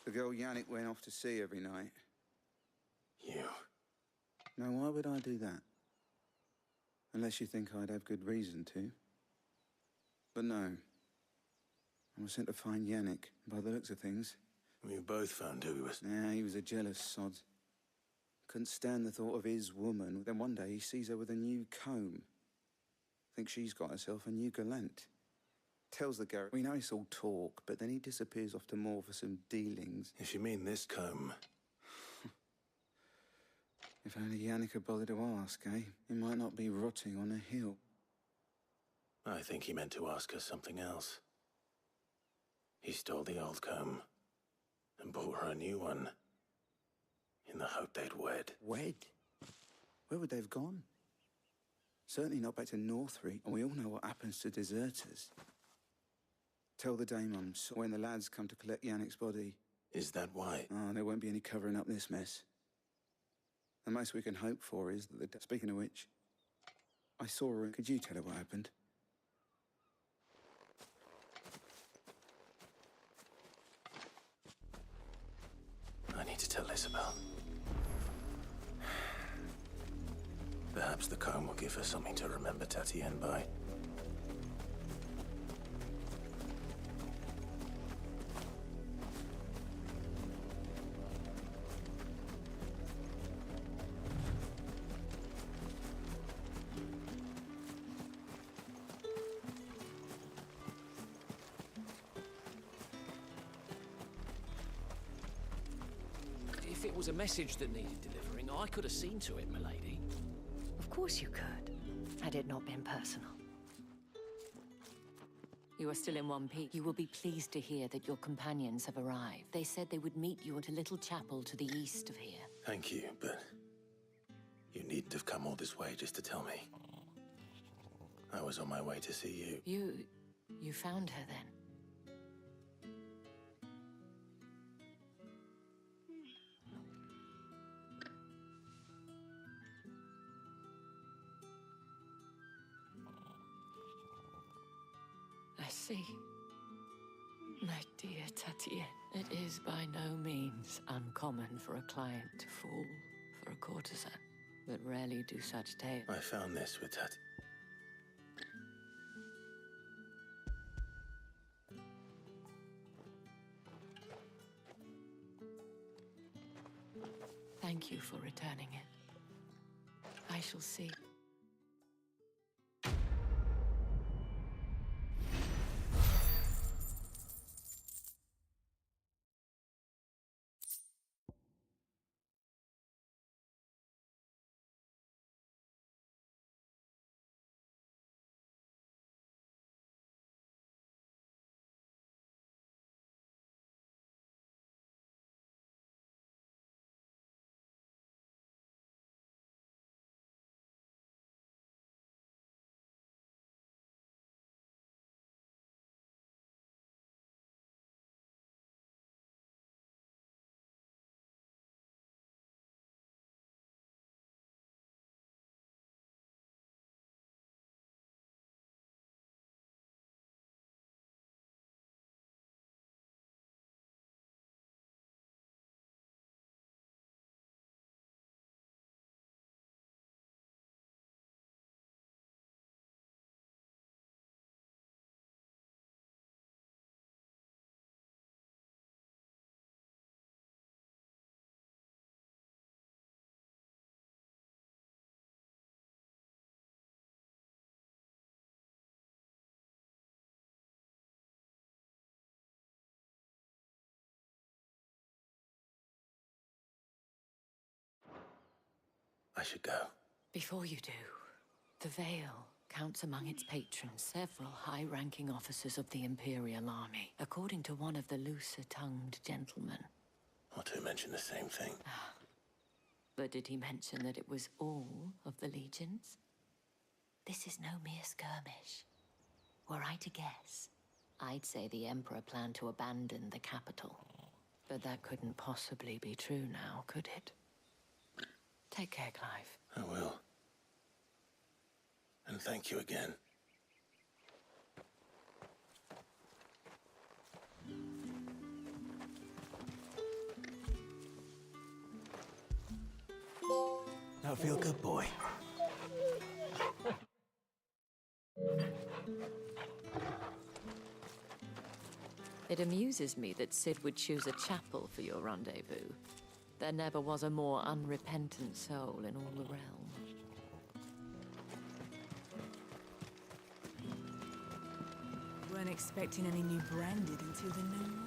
The girl Yannick went off to see every night. You? Now, why would I do that? Unless you think I'd have good reason to. But no. I was sent to find Yannick, by the looks of things. We both found who he was. Yeah, he was a jealous sod. Couldn't stand the thought of his woman. Then one day he sees her with a new comb. Thinks she's got herself a new gallant. Tells the garret, we know it's all talk, but then he disappears off to more for some dealings. If you mean this comb... If only Yannick had bothered to ask, eh? He might not be rotting on a hill. I think he meant to ask her something else. He stole the old comb and bought her a new one in the hope they'd wed. Wed? Where would they have gone? Certainly not back to Northreach, and we all know what happens to deserters. Tell the dame I'm sorry when the lads come to collect Yannick's body. Is that why? Oh, there won't be any covering up this mess. The most we can hope for is that the... Speaking of which, I saw her. Could you tell her what happened? I need to tell Isabel. Perhaps the comb will give her something to remember Tatienne by. it was a message that needed delivering, I could have seen to it, milady. Of course you could, had it not been personal. You are still in one piece. You will be pleased to hear that your companions have arrived. They said they would meet you at a little chapel to the east of here. Thank you, but you needn't have come all this way just to tell me. I was on my way to see you. You found her then? I see. My dear Tatienne, it is by no means uncommon for a client to fall for a courtesan, but rarely do such tales. I found this with Tat. Thank you for returning it. I shall see. I should go. Before you do, the Vale counts among its patrons several high-ranking officers of the Imperial Army, according to one of the looser-tongued gentlemen. Not to mention the same thing. But did he mention that it was all of the legions? This is no mere skirmish. Were I to guess, I'd say the Emperor planned to abandon the capital. But that couldn't possibly be true now, could it? Take care, Clive. I will. And thank you again. Now feel good, boy. It amuses me that Cid would choose a chapel for your rendezvous. There never was a more unrepentant soul in all the realm. Weren't expecting any new branded until the new moon.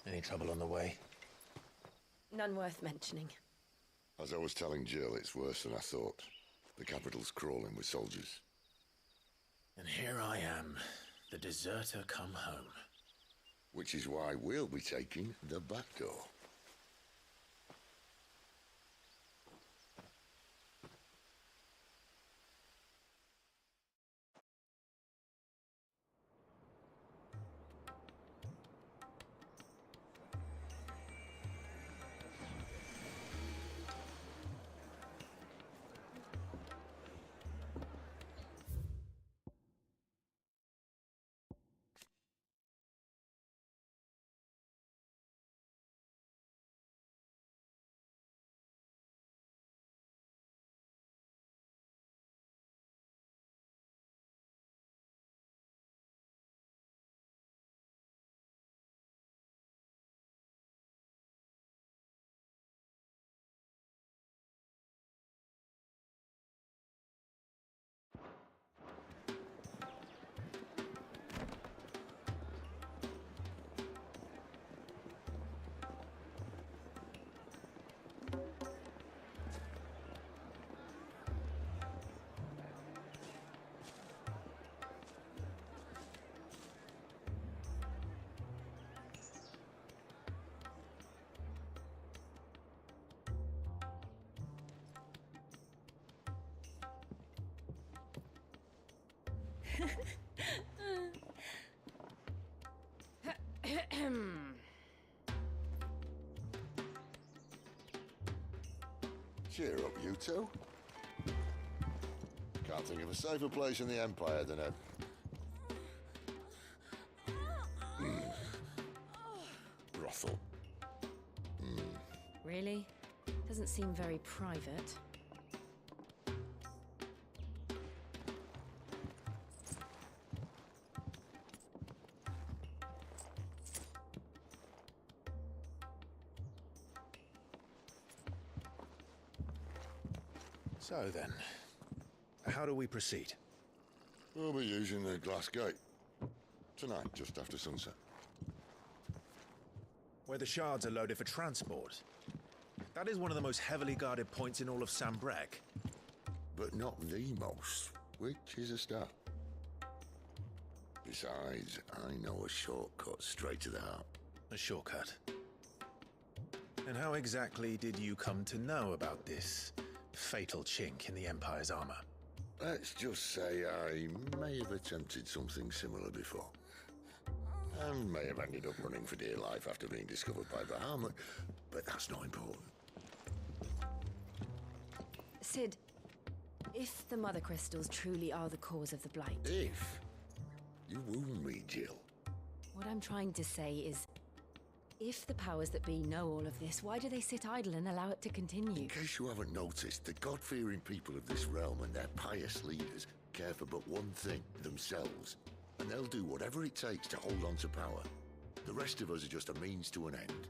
Any trouble on the way? None worth mentioning. As I was telling Jill, it's worse than I thought. The capital's crawling with soldiers. And here I am, the deserter come home. Which is why we'll be taking the back door. Cheer up, you two. Can't think of a safer place in the Empire than a... brothel. Really? Doesn't seem very private. So then, how do we proceed? We'll be using the glass gate. Tonight, just after sunset. Where the shards are loaded for transport. That is one of the most heavily guarded points in all of Sambrek. But not the most, which is a start. Besides, I know a shortcut straight to the heart. A shortcut? And how exactly did you come to know about this fatal chink in the Empire's armor? Let's just say I may have attempted something similar before. And may have ended up running for dear life after being discovered by Bahamut, but that's not important. Sid, if the Mother Crystals truly are the cause of the Blight... If? You wound me, Jill. What I'm trying to say is, if the powers that be know all of this, why do they sit idle and allow it to continue? In case you haven't noticed, the God-fearing people of this realm and their pious leaders care for but one thing, themselves. And they'll do whatever it takes to hold on to power. The rest of us are just a means to an end.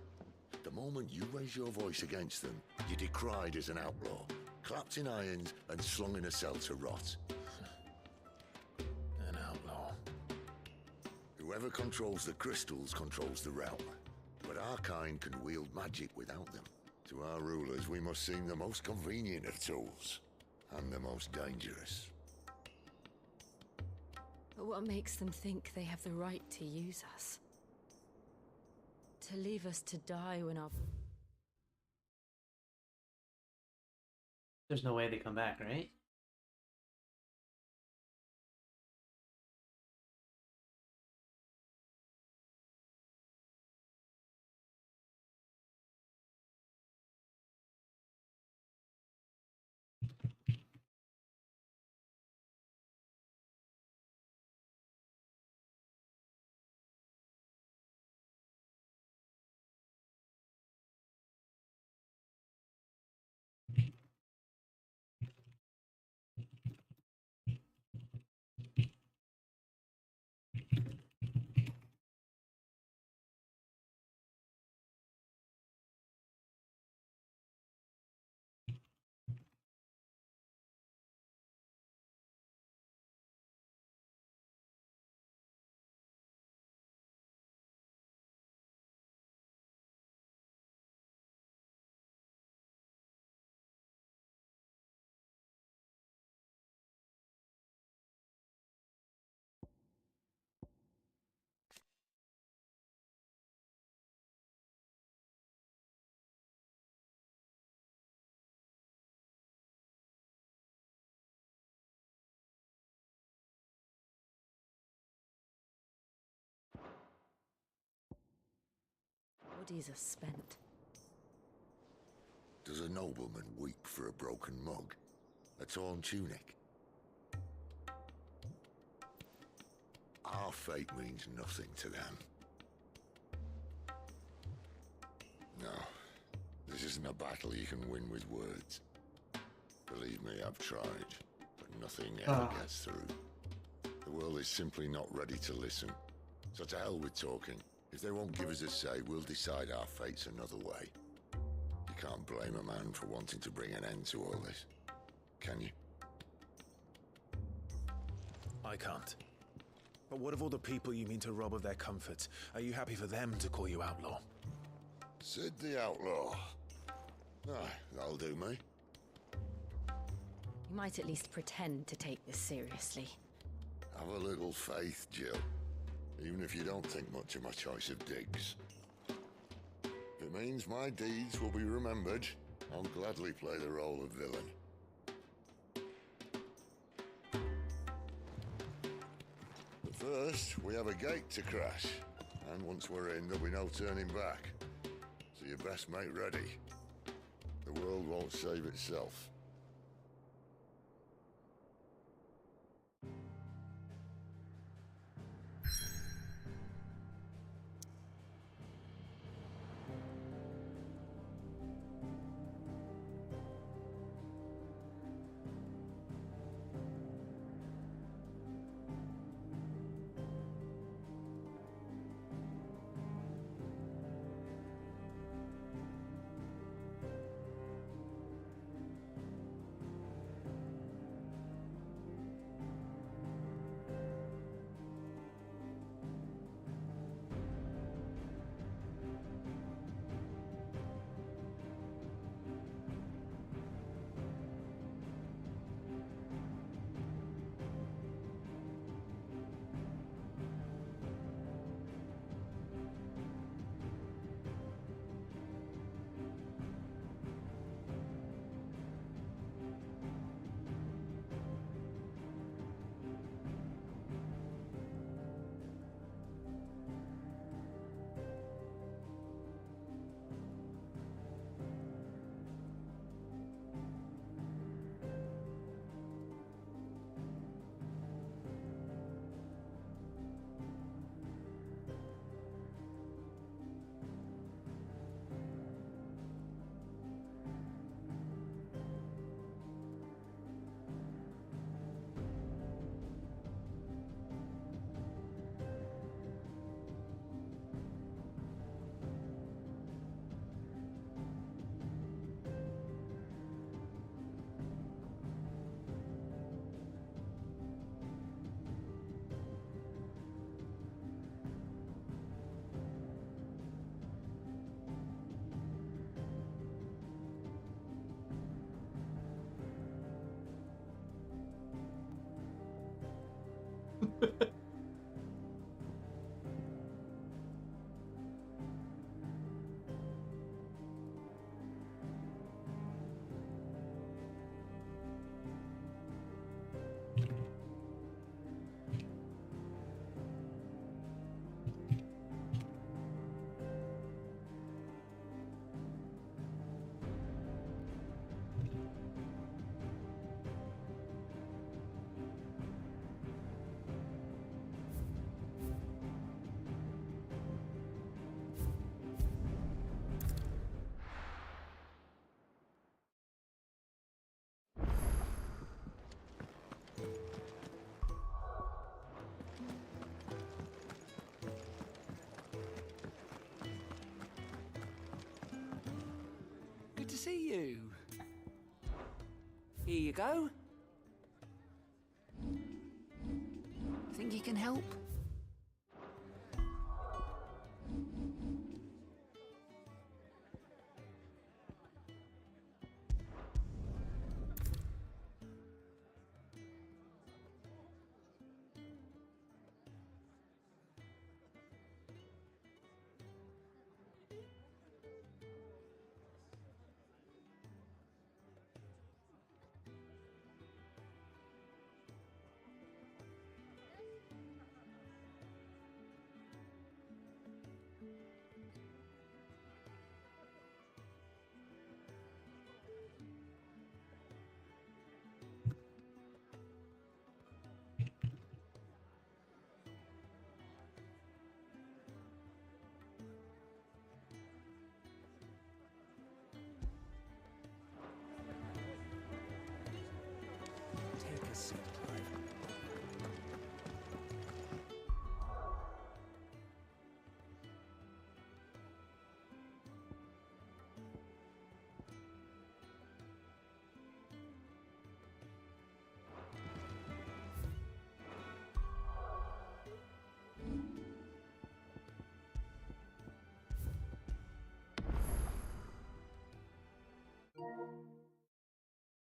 The moment you raise your voice against them, you're decried as an outlaw, clapped in irons and slung in a cell to rot. An outlaw. Whoever controls the crystals controls the realm. But our kind can wield magic without them. To our rulers, we must seem the most convenient of tools, and the most dangerous. But what makes them think they have the right to use us? To leave us to die when our... There's no way they come back, right? Bodies are spent. Does a nobleman weep for a broken mug? A torn tunic? Our fate means nothing to them. No, this isn't a battle you can win with words. Believe me, I've tried, but nothing ever gets through. The world is simply not ready to listen. So to hell with talking. If they won't give us a say, we'll decide our fates another way. You can't blame a man for wanting to bring an end to all this, can you? I can't. But what of all the people you mean to rob of their comforts? Are you happy for them to call you outlaw? Sid the Outlaw. Ah, that'll do me. You might at least pretend to take this seriously. Have a little faith, Jill. Even if you don't think much of my choice of digs. If it means my deeds will be remembered, I'll gladly play the role of villain. first, we have a gate to crash. And once we're in, there'll be no turning back. So you best make ready. The world won't save itself. Good to see you. Here you go. Think you can help?